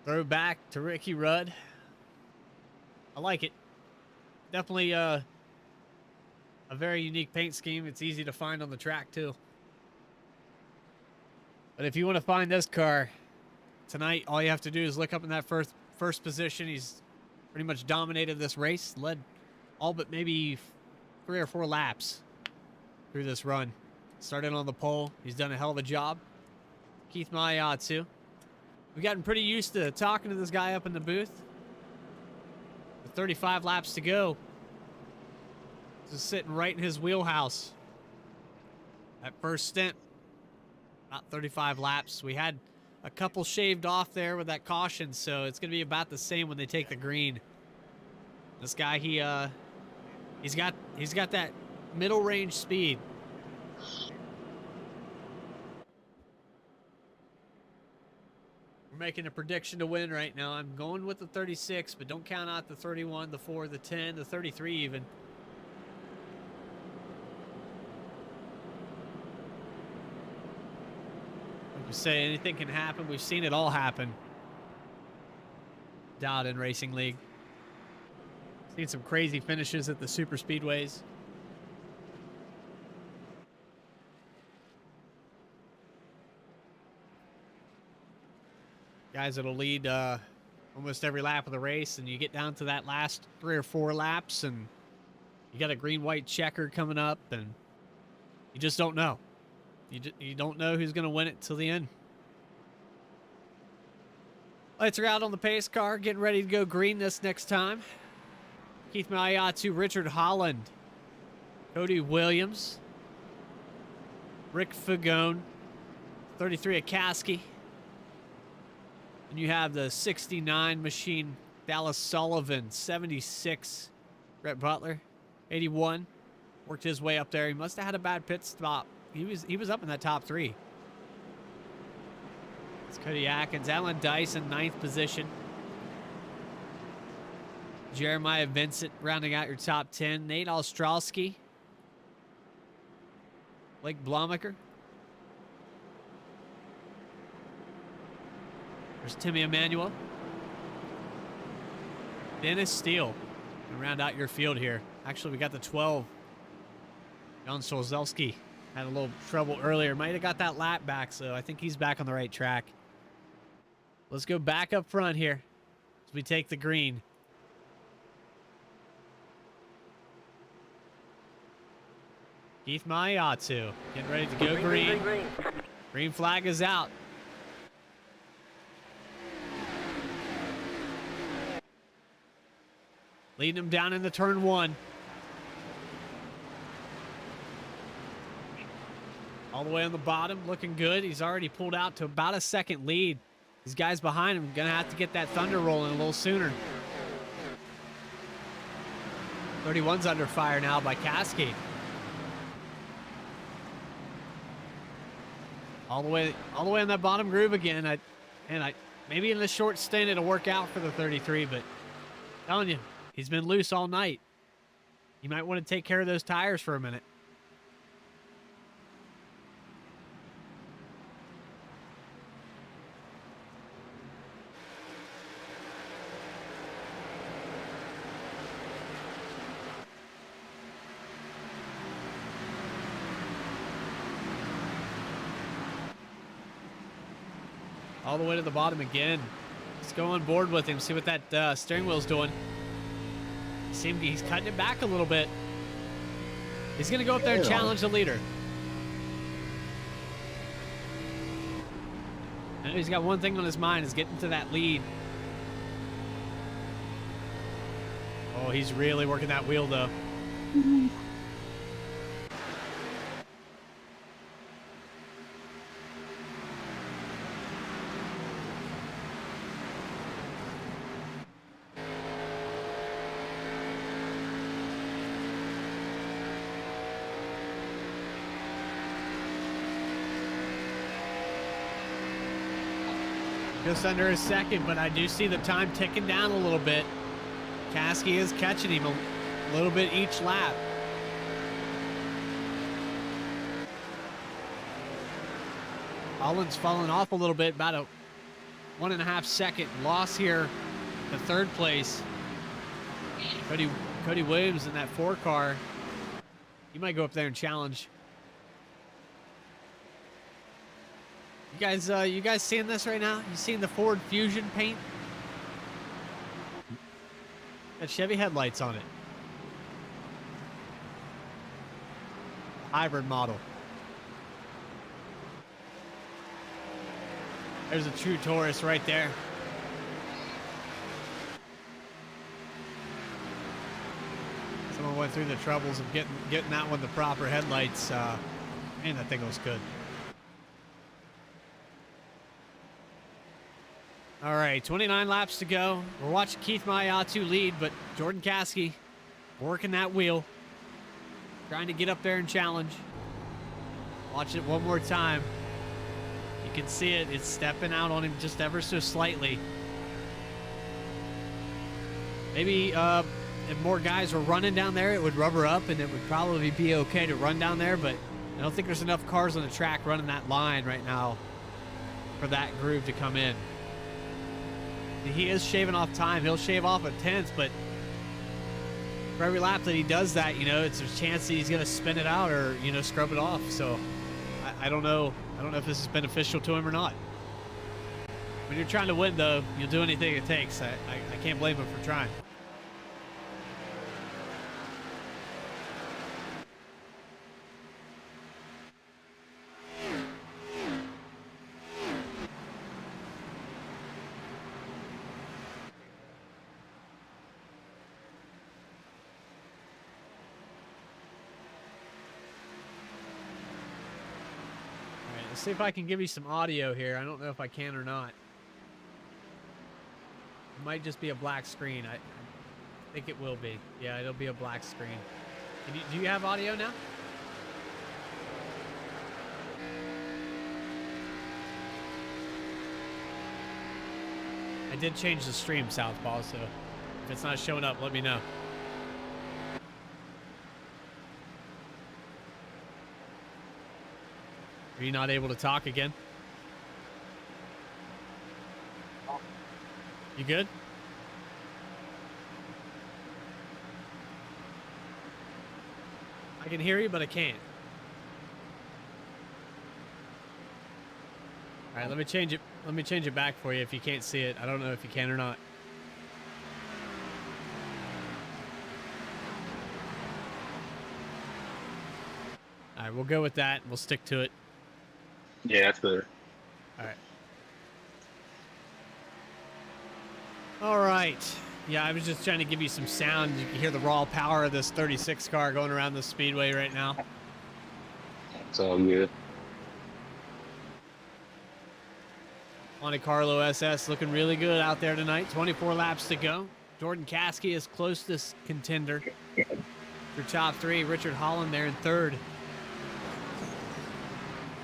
Throw back to Ricky Rudd. I like it. Definitely a very unique paint scheme. It's easy to find on the track too. But if you want to find this car tonight, all you have to do is look up in that first position. He's pretty much dominated this race, led all but maybe 3 or 4 laps through this run. Started on the pole. He's done a hell of a job. Keith Mayatsu. We've gotten pretty used to talking to this guy up in the booth. With 35 laps to go. Just sitting right in his wheelhouse. That first stint, about 35 laps. We had a couple shaved off there with that caution, so it's going to be about the same when they take the green. This guy, he's got that middle range speed. We're making a prediction to win right now. I'm going with the 36, but don't count out the 31, the 4, the 10, the 33 even. Like we say, anything can happen. We've seen it all happen. Dowden Racing League. Seen some crazy finishes at the super speedways. Guys that'll lead almost every lap of the race, and you get down to that last 3 or 4 laps, and you got a green-white checker coming up, and you just don't know. You don't know who's going to win it till the end. Lights are out on the pace car, getting ready to go green this next time. Keith Mayatsu, Richard Holland, Cody Williams, Rick Fagone, 33 at Kasky. And you have the 69 machine, Dallas Sullivan, 76, Brett Butler, 81. Worked his way up there. He must have had a bad pit stop. He was up in that top 3. It's Cody Atkins, Alan Dyson, 9th position. Jeremiah Vincent rounding out your top 10. Nate Ostrowski. Blake Blomaker. There's Timmy Emanuel. Dennis Steele. And round out your field here. Actually, we got the 12. Jan Solzelski had a little trouble earlier. Might have got that lap back, so I think he's back on the right track. Let's go back up front here as we take the green. Keith Mayatsu getting ready to go green. Green flag is out. Leading him down into turn 1. All the way on the bottom, looking good. He's already pulled out to about a second lead. These guys behind him going to have to get that thunder rolling a little sooner. 31's under fire now by Kasky. All the way on that bottom groove again. Maybe in this short stint it'll work out for the 33, but I'm telling you, he's been loose all night. You might want to take care of those tires for a minute. All the way to the bottom again. Let's go on board with him, see what that steering wheel's doing. He's cutting it back a little bit. He's going to go up there and challenge the leader. I know he's got one thing on his mind, is getting to that lead. Oh, he's really working that wheel, though. Just under a second, but I do see the time ticking down a little bit. Caskey is catching him a little bit each lap. Holland's falling off a little bit, about a 1.5 second loss here to third place. Cody Williams in that 4 car. He might go up there and challenge. You guys seeing this right now? You seeing the Ford Fusion paint? Got Chevy headlights on it. Hybrid model. There's a true Taurus right there. Someone went through the troubles of getting that one the proper headlights. Man, that thing looks good. All right, 29 laps to go. We're watching Keith Mayatu lead, but Jordan Caskey working that wheel, trying to get up there and challenge. Watch it one more time. You can see it. It's stepping out on him just ever so slightly. Maybe if more guys were running down there, it would rubber up, and it would probably be okay to run down there, but I don't think there's enough cars on the track running that line right now for that groove to come in. He is shaving off time. He'll shave off a tenth, but for every lap that he does that, it's a chance that he's going to spin it out or, scrub it off. So I don't know. I don't know if this is beneficial to him or not. When you're trying to win, though, you'll do anything it takes. I can't blame him for trying. Let's see if I can give you some audio here. I don't know if I can or not. It might just be a black screen. I think it will be. Yeah, it'll be a black screen. Do you have audio now? I did change the stream, Southpaw, so if it's not showing up, let me know. Are you not able to talk again? You good? I can hear you, but I can't. All right, let me change it. Let me change it back for you if you can't see it. I don't know if you can or not. All right, we'll go with that. We'll stick to it. Yeah, that's better. All right. All right. Yeah, I was just trying to give you some sound. You can hear the raw power of this 36 car going around the speedway right now. It's all good. Monte Carlo SS looking really good out there tonight. 24 laps to go. Jordan Caskey is closest contender for top 3. Richard Holland there in 3rd.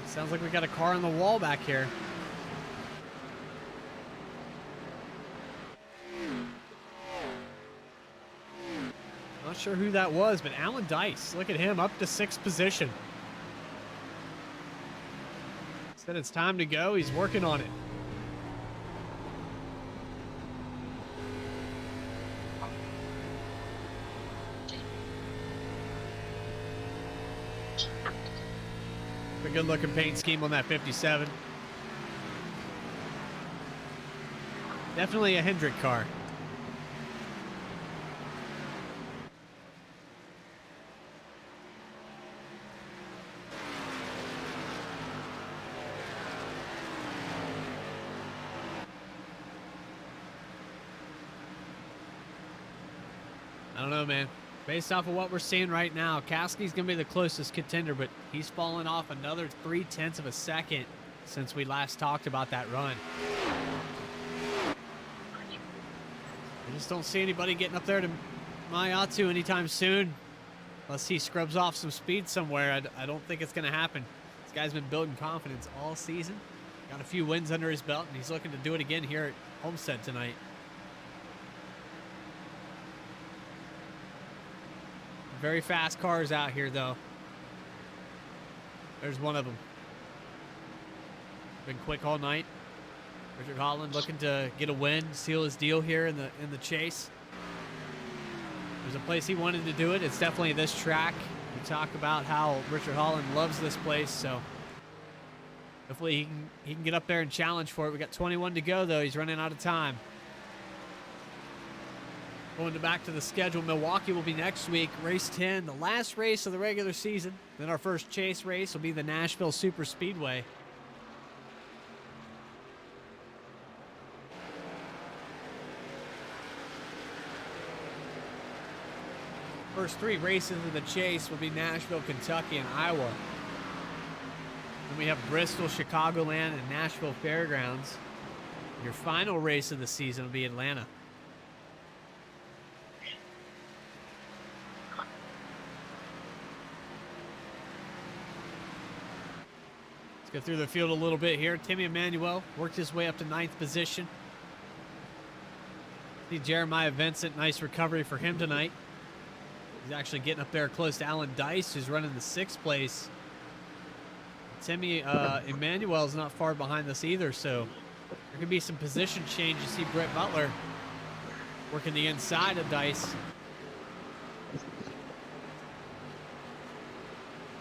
Sounds like we got a car on the wall back here. Not sure who that was, but Alan Dice, look at him, up to 6th position. Said it's time to go. He's working on it. A good looking paint scheme on that 57. Definitely a Hendrick car. I don't know, man. Based off of what we're seeing right now, Kasky's going to be the closest contender, but he's fallen off another 0.3 of a second since we last talked about that run. I just don't see anybody getting up there to Mayatu anytime soon. Unless he scrubs off some speed somewhere, I don't think it's going to happen. This guy's been building confidence all season. Got a few wins under his belt, and he's looking to do it again here at Homestead tonight. Very fast cars out here, though. There's one of them. Been quick all night. Richard Holland looking to get a win, seal his deal here in the chase. There's a place he wanted to do it. It's definitely this track. We talk about how Richard Holland loves this place, so hopefully he can get up there and challenge for it. We got 21 to go, though. He's running out of time. Going back to the schedule, Milwaukee will be next week, race 10, the last race of the regular season. Then our first chase race will be the Nashville Super Speedway. First 3 races of the chase will be Nashville, Kentucky, and Iowa. Then we have Bristol, Chicagoland, and Nashville Fairgrounds. Your final race of the season will be Atlanta. Go through the field a little bit here. Timmy Emmanuel worked his way up to 9th position. See Jeremiah Vincent, nice recovery for him tonight. He's actually getting up there close to Alan Dice, who's running the 6th place. Timmy Emmanuel's not far behind this either, so there could be some position change. You see Brett Butler working the inside of Dice.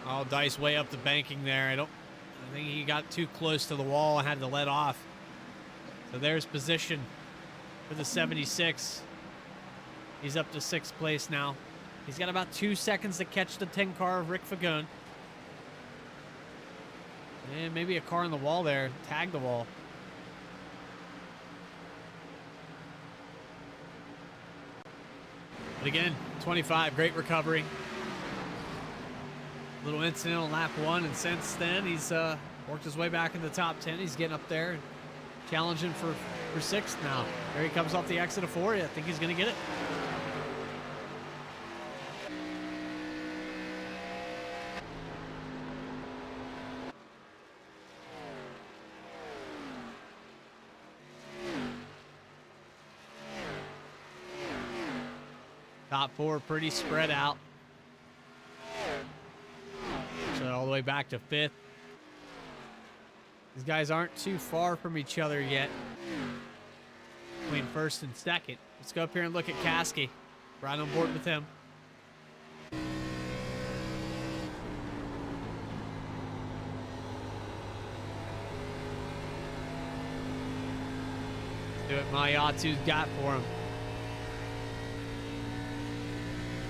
Oh, Dice way up the banking there. I think he got too close to the wall and had to let off. So there's position for the 76. He's up to 6th place now. He's got about 2 seconds to catch the 10 car of Rick Fagone. And maybe a car on the wall there. Tag the wall. But again, 25, great recovery. Little incident on lap 1, and since then he's worked his way back in the top 10. He's getting up there and challenging for 6th now. There he comes off the exit of 4. I think he's going to get it. Top 4 pretty spread out. All the way back to 5th. These guys aren't too far from each other yet between 1st and 2nd. Let's go up here and look at Kasky. Right on board with him. Let's do what Mayatu's got for him.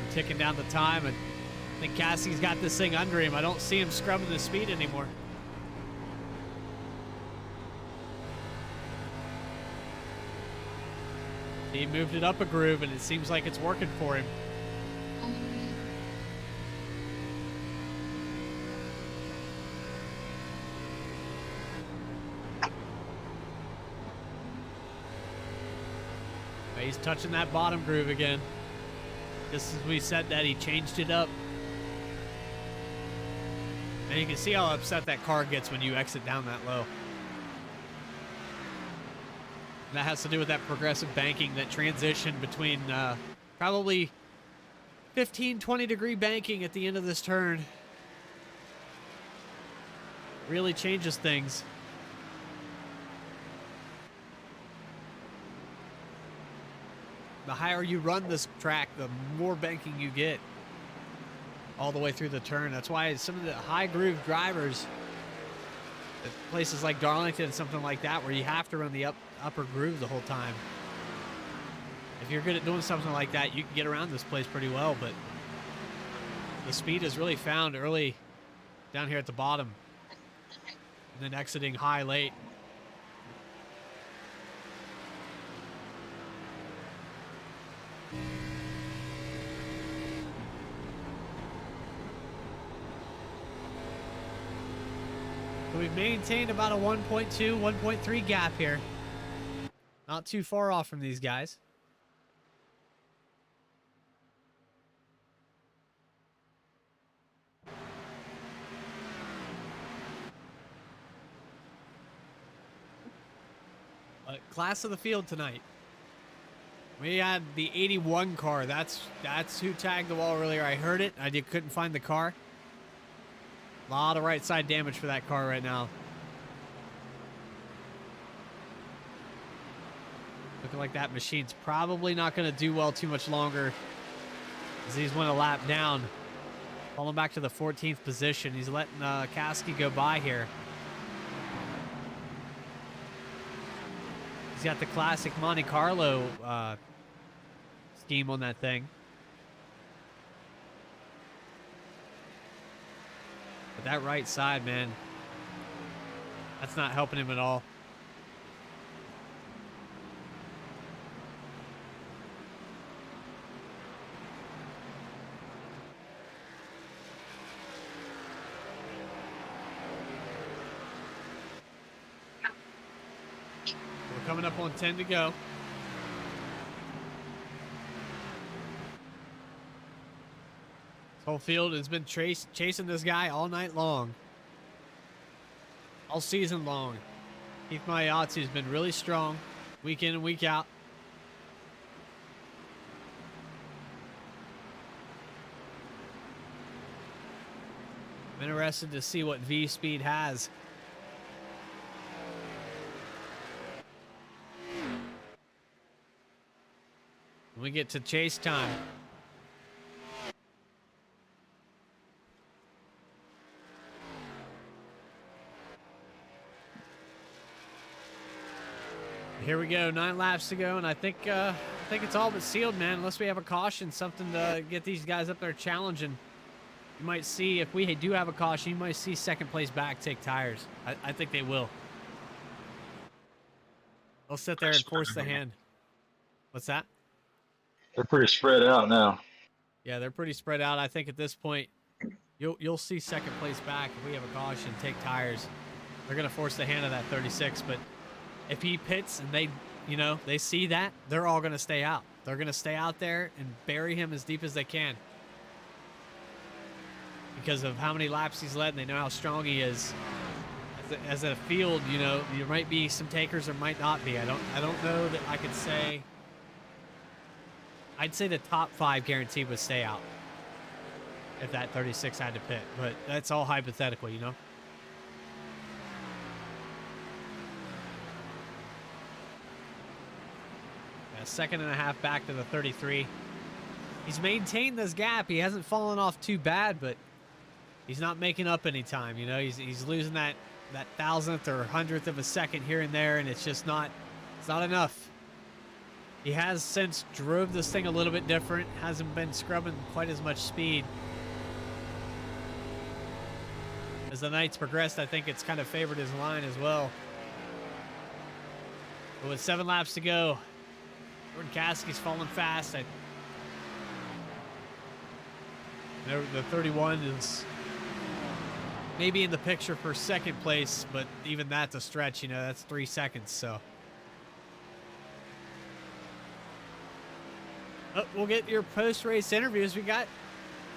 We're ticking down the time, and I think Cassie's got this thing under him. I don't see him scrubbing the speed anymore. He moved it up a groove, and it seems like it's working for him. He's touching that bottom groove again. Just as we said that, he changed it up. And you can see how upset that car gets when you exit down that low. And that has to do with that progressive banking, that transition between probably 15, 20 degree banking at the end of this turn. Really changes things. The higher you run this track, the more banking you get all the way through the turn. That's why some of the high groove drivers at places like Darlington and something like that, where you have to run the upper groove the whole time. If you're good at doing something like that, you can get around this place pretty well, but the speed is really found early down here at the bottom and then exiting high late. So we've maintained about a 1.2, 1.3 gap here. Not too far off from these guys. Class of the field tonight. We had the 81 car. That's who tagged the wall earlier. I heard it. Couldn't find the car. A lot of right side damage for that car right now. Looking like that machine's probably not going to do well too much longer, as he's went a lap down. Falling back to the 14th position. He's letting Kasky go by here. He's got the classic Monte Carlo scheme on that thing. But that right side, man, that's not helping him at all. We're coming up on 10 to go. This whole field has been chasing this guy all night long. All season long. Keith Mayatsu's been really strong week in and week out. I'm interested to see what V Speed has. When we get to chase time. Here we go, 9 laps to go, and I think it's all but sealed, man. Unless we have a caution, something to get these guys up there challenging. You might see, if we do have a caution, you might see second place back take tires. I think they will. They'll sit there and force the hand. What's that? They're pretty spread out now. Yeah, they're pretty spread out. I think at this point, you'll see second place back if we have a caution, take tires. They're gonna force the hand of that 36, but if he pits and they see that, they're all gonna stay out. They're gonna stay out there and bury him as deep as they can because of how many laps he's led, and they know how strong he is. As a field, there might be some takers, or might not be. I don't know that I could say. I'd say the top 5 guaranteed would stay out if that 36 had to pit, but that's all hypothetical, Yeah, 1.5 back to the 33. He's maintained this gap. He hasn't fallen off too bad, but he's not making up any time. He's losing that thousandth or hundredth of a second here and there, and it's not enough. He has since drove this thing a little bit different, hasn't been scrubbing quite as much speed. As the night's progressed, I think it's kind of favored his line as well. But with 7 laps to go, Jordan Kasky's falling fast. The 31 is maybe in the picture for second place, but even that's a stretch, that's 3 seconds, so. Oh, we'll get your post-race interviews.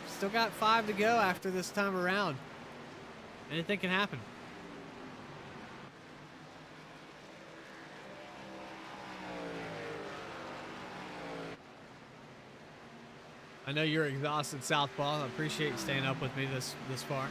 Still got 5 to go after this time around. Anything can happen. I know you're exhausted, Southpaw. I appreciate you staying up with me this far.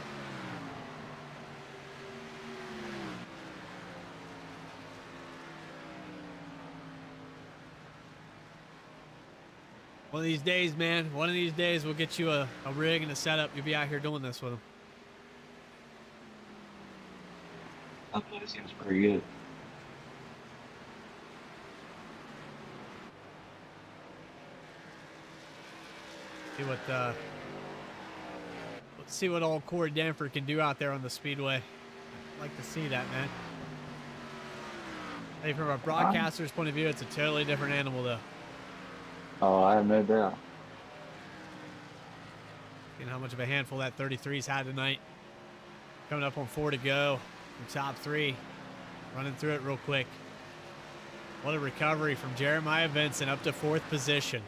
One of these days, man. One of these days, we'll get you a rig and a setup. You'll be out here doing this with them. That seems pretty good. Let's see what old Corey Danford can do out there on the speedway. I'd like to see that, man. Hey, from a broadcaster's point of view, it's a totally different animal, though. Oh, I have no doubt. And how much of a handful that 33's had tonight. Coming up on 4 to go from top 3. Running through it real quick. What a recovery from Jeremiah Vincent up to 4th position.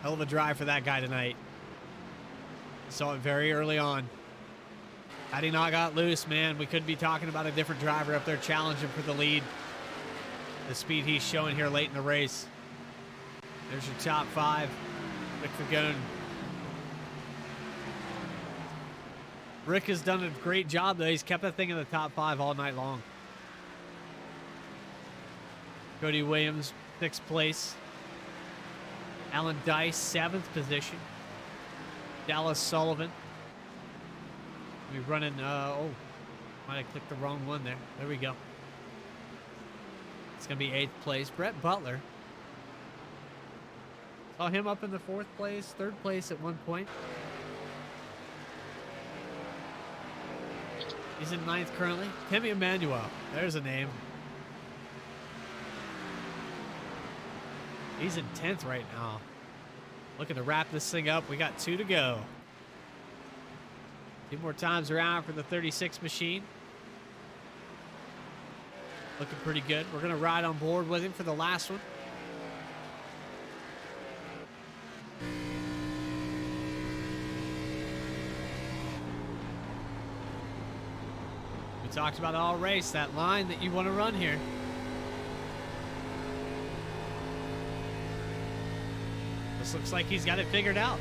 Hell of a drive for that guy tonight. Saw it very early on. Had he not got loose, man, we could be talking about a different driver up there challenging for the lead. The speed he's showing here late in the race. There's your top 5. Rick Fagone. Rick has done a great job, though. He's kept that thing in the top 5 all night long. Cody Williams, 6th place. Alan Dice, 7th position. Dallas Sullivan. We're running, oh, might have clicked the wrong one there. There we go. It's going to be 8th place. Brett Butler. Saw him up in the 4th place, 3rd place at one point. He's in 9th currently. Timmy Emmanuel. There's a name. He's in 10th right now. Looking to wrap this thing up. We got 2 to go. 2 more times around for the 36 machine. Looking pretty good. We're going to ride on board with him for the last one. We talked about all race, that line that you want to run here. This looks like he's got it figured out.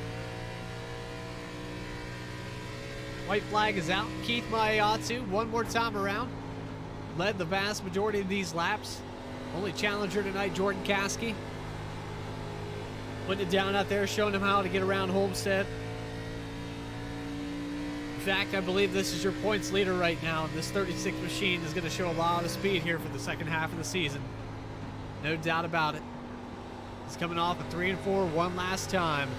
White flag is out. Keith Mayatsu, one more time around. Led the vast majority of these laps. Only challenger tonight, Jordan Caskey. Putting it down out there, showing him how to get around Homestead. In fact, I believe this is your points leader right now. This 36 machine is going to show a lot of speed here for the second half of the season. No doubt about it. He's coming off a 3 and 4 one last time.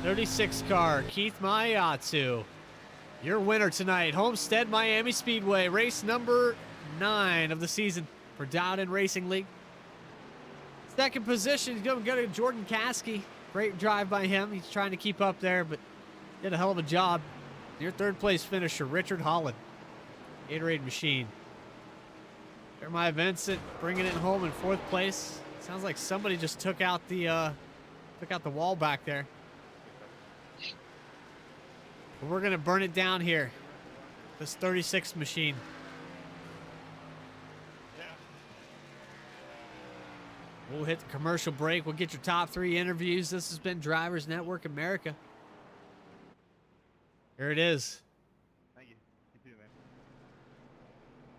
36 car, Keith Mayatsu. Your winner tonight, Homestead Miami Speedway, race number 9 of the season for Dowden Racing League. Second position is going to go to Jordan Caskey. Great drive by him. He's trying to keep up there, but did a hell of a job. Your 3rd place finisher, Richard Holland. Gatorade machine. Jeremiah Vincent bringing it home in 4th place. Sounds like somebody just took out the wall back there. But we're gonna burn it down here. This 36 machine. We'll hit the commercial break. We'll get your top 3 interviews. This has been Drivers Network America. Here it is. Thank you. You too, man.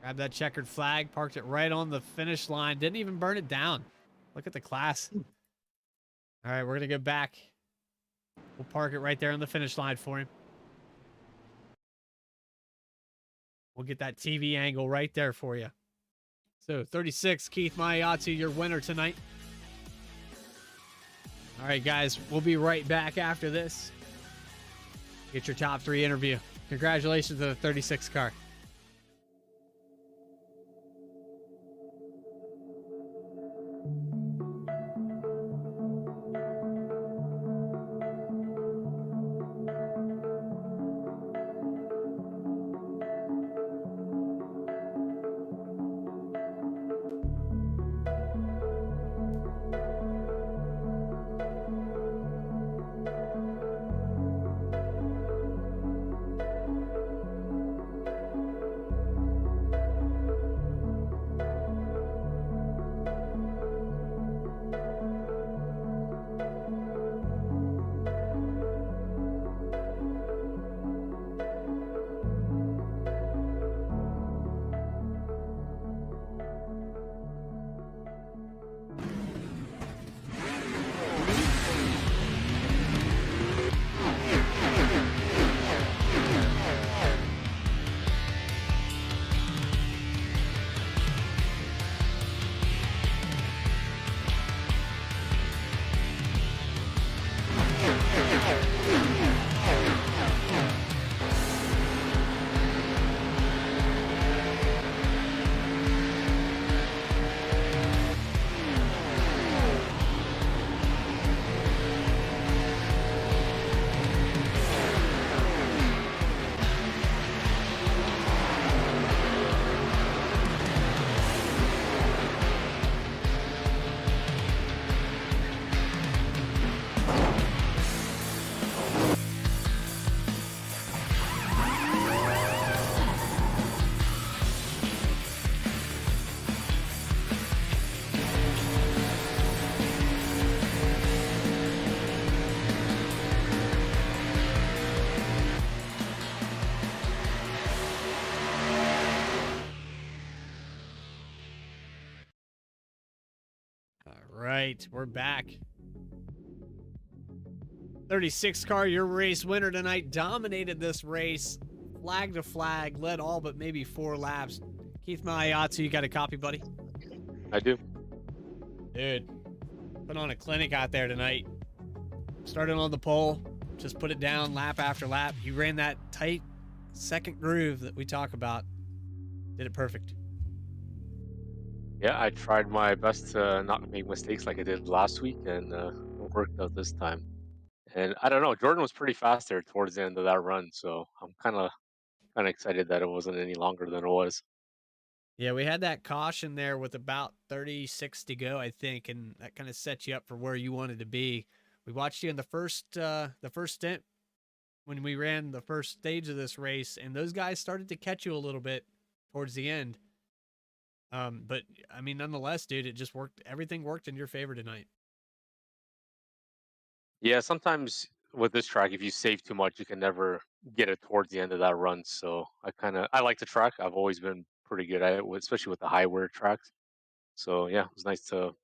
Grabbed that checkered flag, parked it right on the finish line. Didn't even burn it down. Look at the class. All right, we're going to go back. We'll park it right there on the finish line for him. We'll get that TV angle right there for you. So 36, Keith Mayatsu, your winner tonight. All right, guys, we'll be right back after this. Get your top 3 interview. Congratulations to the 36 car. right, we're back. 36 car, your race winner tonight, dominated this race, flag to flag, led all but maybe 4 laps. Keith Mayatsu, you got a copy, buddy? I do. Dude, put on a clinic out there tonight. Started on the pole, just put it down lap after lap. You ran that tight second groove that we talk about. Did it perfect. Yeah, I tried my best to not make mistakes like I did last week, and it worked out this time. And I don't know, Jordan was pretty fast there towards the end of that run, so I'm kind of excited that it wasn't any longer than it was. Yeah, we had that caution there with about 36 to go, I think, and that kind of set you up for where you wanted to be. We watched you in the first stint when we ran the first stage of this race, and those guys started to catch you a little bit towards the end. But I mean, nonetheless, dude, it just worked. Everything worked in your favor tonight. Yeah, sometimes with this track, if you save too much, you can never get it towards the end of that run. So I like the track. I've always been pretty good at it, especially with the high wear tracks. So yeah, it was nice to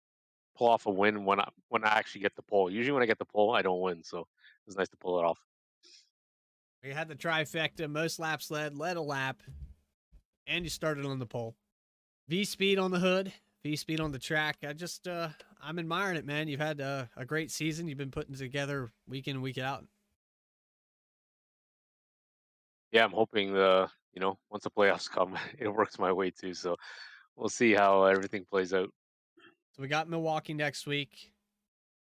pull off a win when I actually get the pole. Usually when I get the pole, I don't win. So it was nice to pull it off. We had the trifecta: most laps led a lap, and you started on the pole. V speed on the hood, V speed on the track. I'm admiring it, man. You've had a great season. You've been putting together week in and week out. Yeah, I'm hoping once the playoffs come, it works my way too. So we'll see how everything plays out. So we got Milwaukee next week.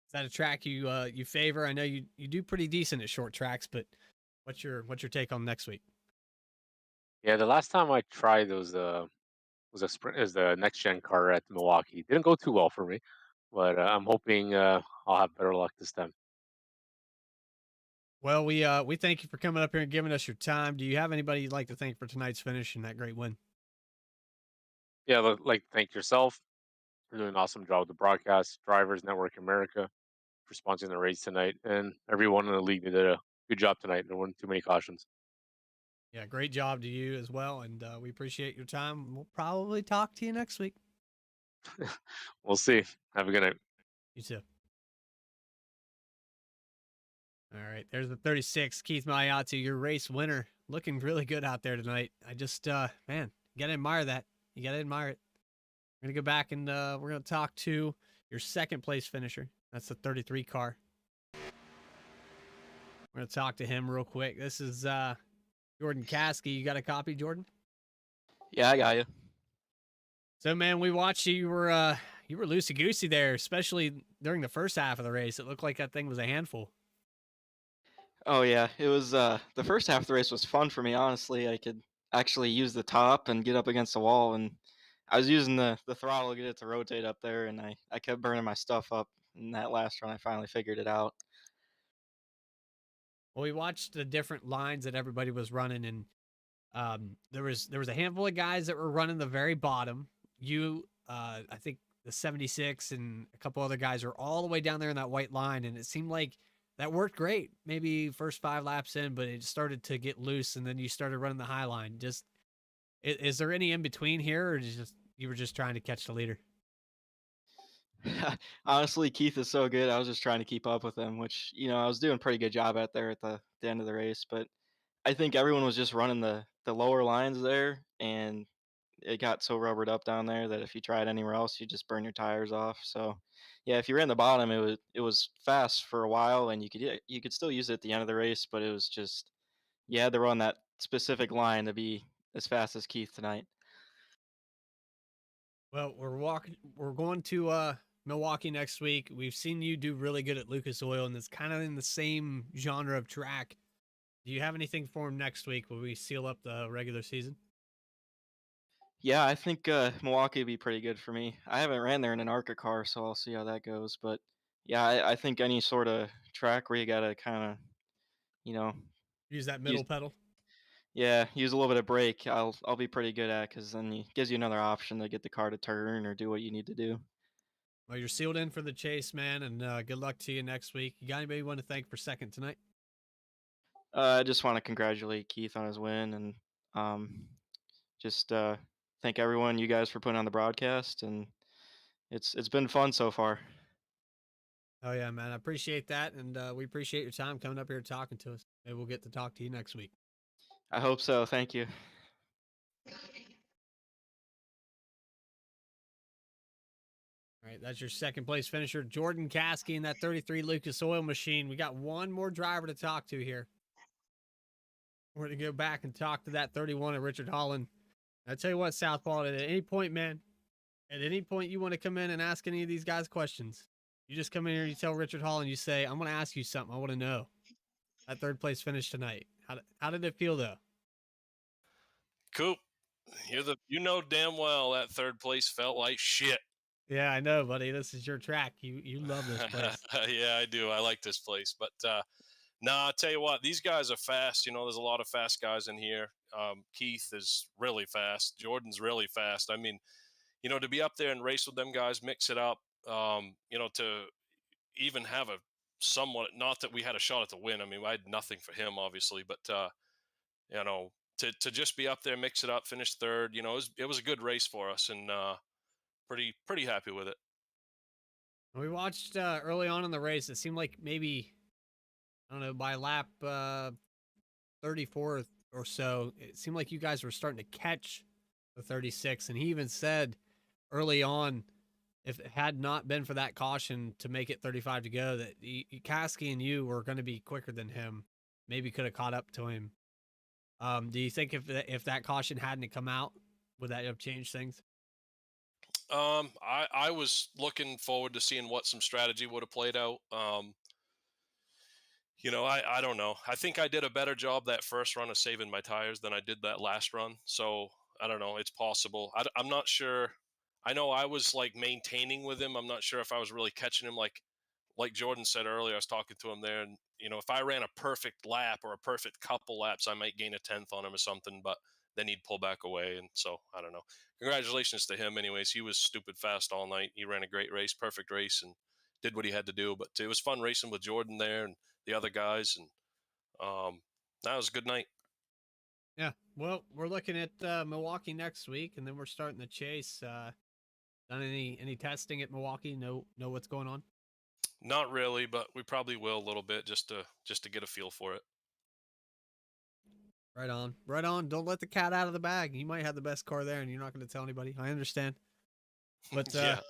Is that a track you favor? I know you do pretty decent at short tracks, but what's your take on next week? Yeah, the last time I tried was a sprint is the next gen car at Milwaukee. Didn't go too well for me, but I'm hoping I'll have better luck this time. Well, we thank you for coming up here and giving us your time. Do you have anybody you'd like to thank for tonight's finish and that great win? Yeah, like thank yourself for doing an awesome job with the broadcast, Drivers Network America for sponsoring the race tonight, and everyone in the league did a good job tonight. There weren't too many cautions. Yeah, great job to you as well, and we appreciate your time. We'll probably talk to you next week. We'll see. Have a good night. You too. All right, there's the 36, Keith Mayatu, your race winner. Looking really good out there tonight. I just, man, you gotta admire that. You gotta admire it. We're gonna go back and we're gonna talk to your second place finisher. That's the 33 car. We're gonna talk to him real quick. This is Jordan Caskey. You got a copy, Jordan? Yeah, I got you. So, man, we watched you. You were loosey goosey there, especially during the first half of the race. It looked like that thing was a handful. Oh yeah, it was the first half of the race was fun for me, honestly. I could actually use the top and get up against the wall, and I was using the throttle to get it to rotate up there, and I kept burning my stuff up. In that last run, I finally figured it out. Well, we watched the different lines that everybody was running, and there was a handful of guys that were running the very bottom. You, I think the 76 and a couple other guys are all the way down there in that white line, and it seemed like that worked great. Maybe first 5 laps in, but it started to get loose, and then you started running the high line. Just is there any in between here, or you were just trying to catch the leader? Honestly, Keith is so good. I was just trying to keep up with him, which I was doing a pretty good job at there at the end of the race. But I think everyone was just running the lower lines there, and it got so rubbered up down there that if you tried anywhere else, you just burn your tires off. So, yeah, if you ran the bottom, it was fast for a while, and you could still use it at the end of the race, but it was just you had to run that specific line to be as fast as Keith tonight. Well, we're going to Milwaukee next week. We've seen you do really good at Lucas Oil, and it's kind of in the same genre of track. Do you have anything for him next week when we seal up the regular season? Yeah, I think Milwaukee would be pretty good for me. I haven't ran there in an ARCA car, so I'll see how that goes. But yeah, I think any sort of track where you gotta kind of, you know, Use that use middle pedal. use a little bit of brake. I'll be pretty good at because then it gives you another option to get the car to turn or do what you need to do. Well, you're sealed in for the chase, man, and good luck to you next week. You got anybody you want to thank for second tonight? I just want to congratulate Keith on his win and um, just thank everyone you guys for putting on the broadcast and it's been fun so far. Oh yeah, man. I appreciate that, and we appreciate your time coming up here talking to us. Maybe we'll get to talk to you next week. I hope so. Thank you. All right, that's your second place finisher, Jordan Caskey, in that 33 Lucas Oil Machine. We got one more driver to talk to here. We're going to go back and talk to that 31 of Richard Holland. I tell you what, Southpaw, at any point, man, at any point you want to come in and ask any of these guys questions, you just come in here and you tell Richard Holland, you say, I'm going to ask you something. I want to know. That third place finish tonight. How did it feel, though? Coop, you know damn well that third place felt like shit. Yeah, I know, buddy. This is your track. You love this place. Yeah, I do. I like this place. But nah, I'll tell you what, these guys are fast. You know, there's a lot of fast guys in here. Keith is really fast. Jordan's really fast. I mean, you know, to be up there and race with them guys, mix it up, you know, to even have a somewhat, not that we had a shot at the win. I mean, I had nothing for him, obviously, but, you know, to just be up there, mix it up, finish third, you know, it was a good race for us, and pretty happy with it. We watched early on in the race. It seemed like maybe, I don't know, by lap 34 or so, it seemed like you guys were starting to catch the 36. And he even said early on, if it had not been for that caution to make it 35 to go, that Caskey and you were going to be quicker than him. Maybe could have caught up to him. Do you think if that caution hadn't come out, would that have changed things? I was looking forward to seeing what some strategy would have played out. You know, I don't know. I think I did a better job that first run of saving my tires than I did that last run. So I don't know. It's possible. I'm not sure. I know I was like maintaining with him. I'm not sure if I was really catching him. Like Jordan said earlier, I was talking to him there, and you know, if I ran a perfect lap or a perfect couple laps, I might gain a 10th on him or something. But then he'd pull back away, and so I don't know. Congratulations to him, anyways. He was stupid fast all night. He ran a great race, perfect race, and did what he had to do. But it was fun racing with Jordan there and the other guys, and that was a good night. Yeah. Well, we're looking at Milwaukee next week, and then we're starting the chase. Done any testing at Milwaukee? Know what's going on? Not really, but we probably will a little bit just to get a feel for it. Right on. Right on. Don't let the cat out of the bag. You might have the best car there, and you're not going to tell anybody. I understand. But Yeah.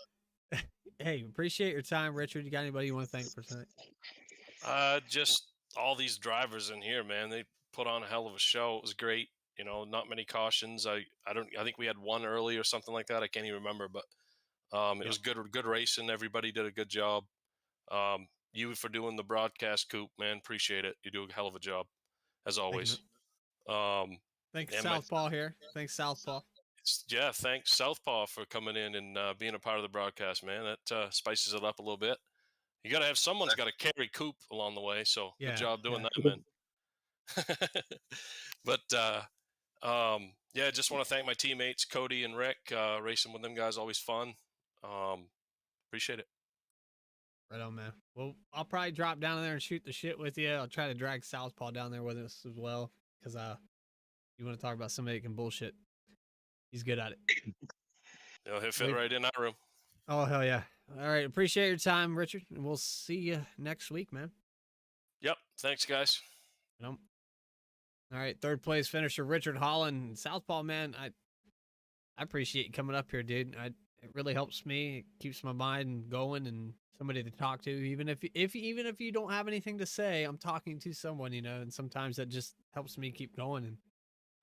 hey, appreciate your time, Richard. You got anybody you want to thank for tonight? Just all these drivers in here, man. They put on a hell of a show. It was great. You know, not many cautions. I think we had one early or something like that. I can't even remember, but it was good racing. Everybody did a good job. You for doing the broadcast, Coop, man. Appreciate it. You do a hell of a job, as always. Thanks, and Southpaw here. Thanks, Southpaw. Yeah, thanks Southpaw for coming in and being a part of the broadcast, man. That spices it up a little bit. You got to have someone's got to carry Coop along the way. So Yeah, good job doing yeah. that, man. But yeah, just want to thank my teammates, Cody and Rick. Racing with them guys always fun. Appreciate it. Right on, man. Well, I'll probably drop down there and shoot the shit with you. I'll try to drag Southpaw down there with us as well, because you want to talk about somebody that can bullshit. He's good at it. He'll fit right in that room. Oh, hell yeah. All right. Appreciate your time, Richard. And we'll see you next week, man. Yep. Thanks, guys. All right. Third place finisher, Richard Holland. Southpaw, man, I appreciate you coming up here, dude. It really helps me. It keeps my mind going and somebody to talk to. Even if you don't have anything to say, I'm talking to someone, you know, and sometimes that just helps me keep going. And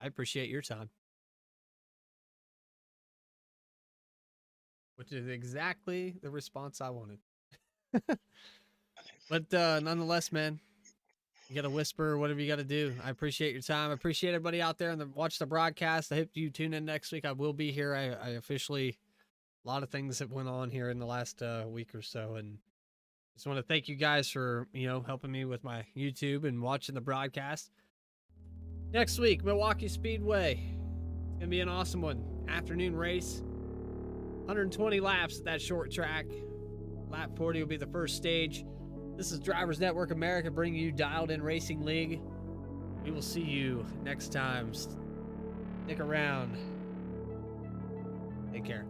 I appreciate your time. Which is exactly the response I wanted. But nonetheless, man, you got to whisper, whatever you got to do. I appreciate your time. I appreciate everybody out there and watch the broadcast. I hope you tune in next week. I will be here. I officially, a lot of things that went on here in the last week or so. And just want to thank you guys for, you know, helping me with my YouTube and watching the broadcast. Next week, Milwaukee Speedway. It's going to be an awesome one. Afternoon race. 120 laps at that short track. Lap 40 will be the first stage. This is Drivers Network America bringing you Dialed In Racing League. We will see you next time. Stick around. Take care.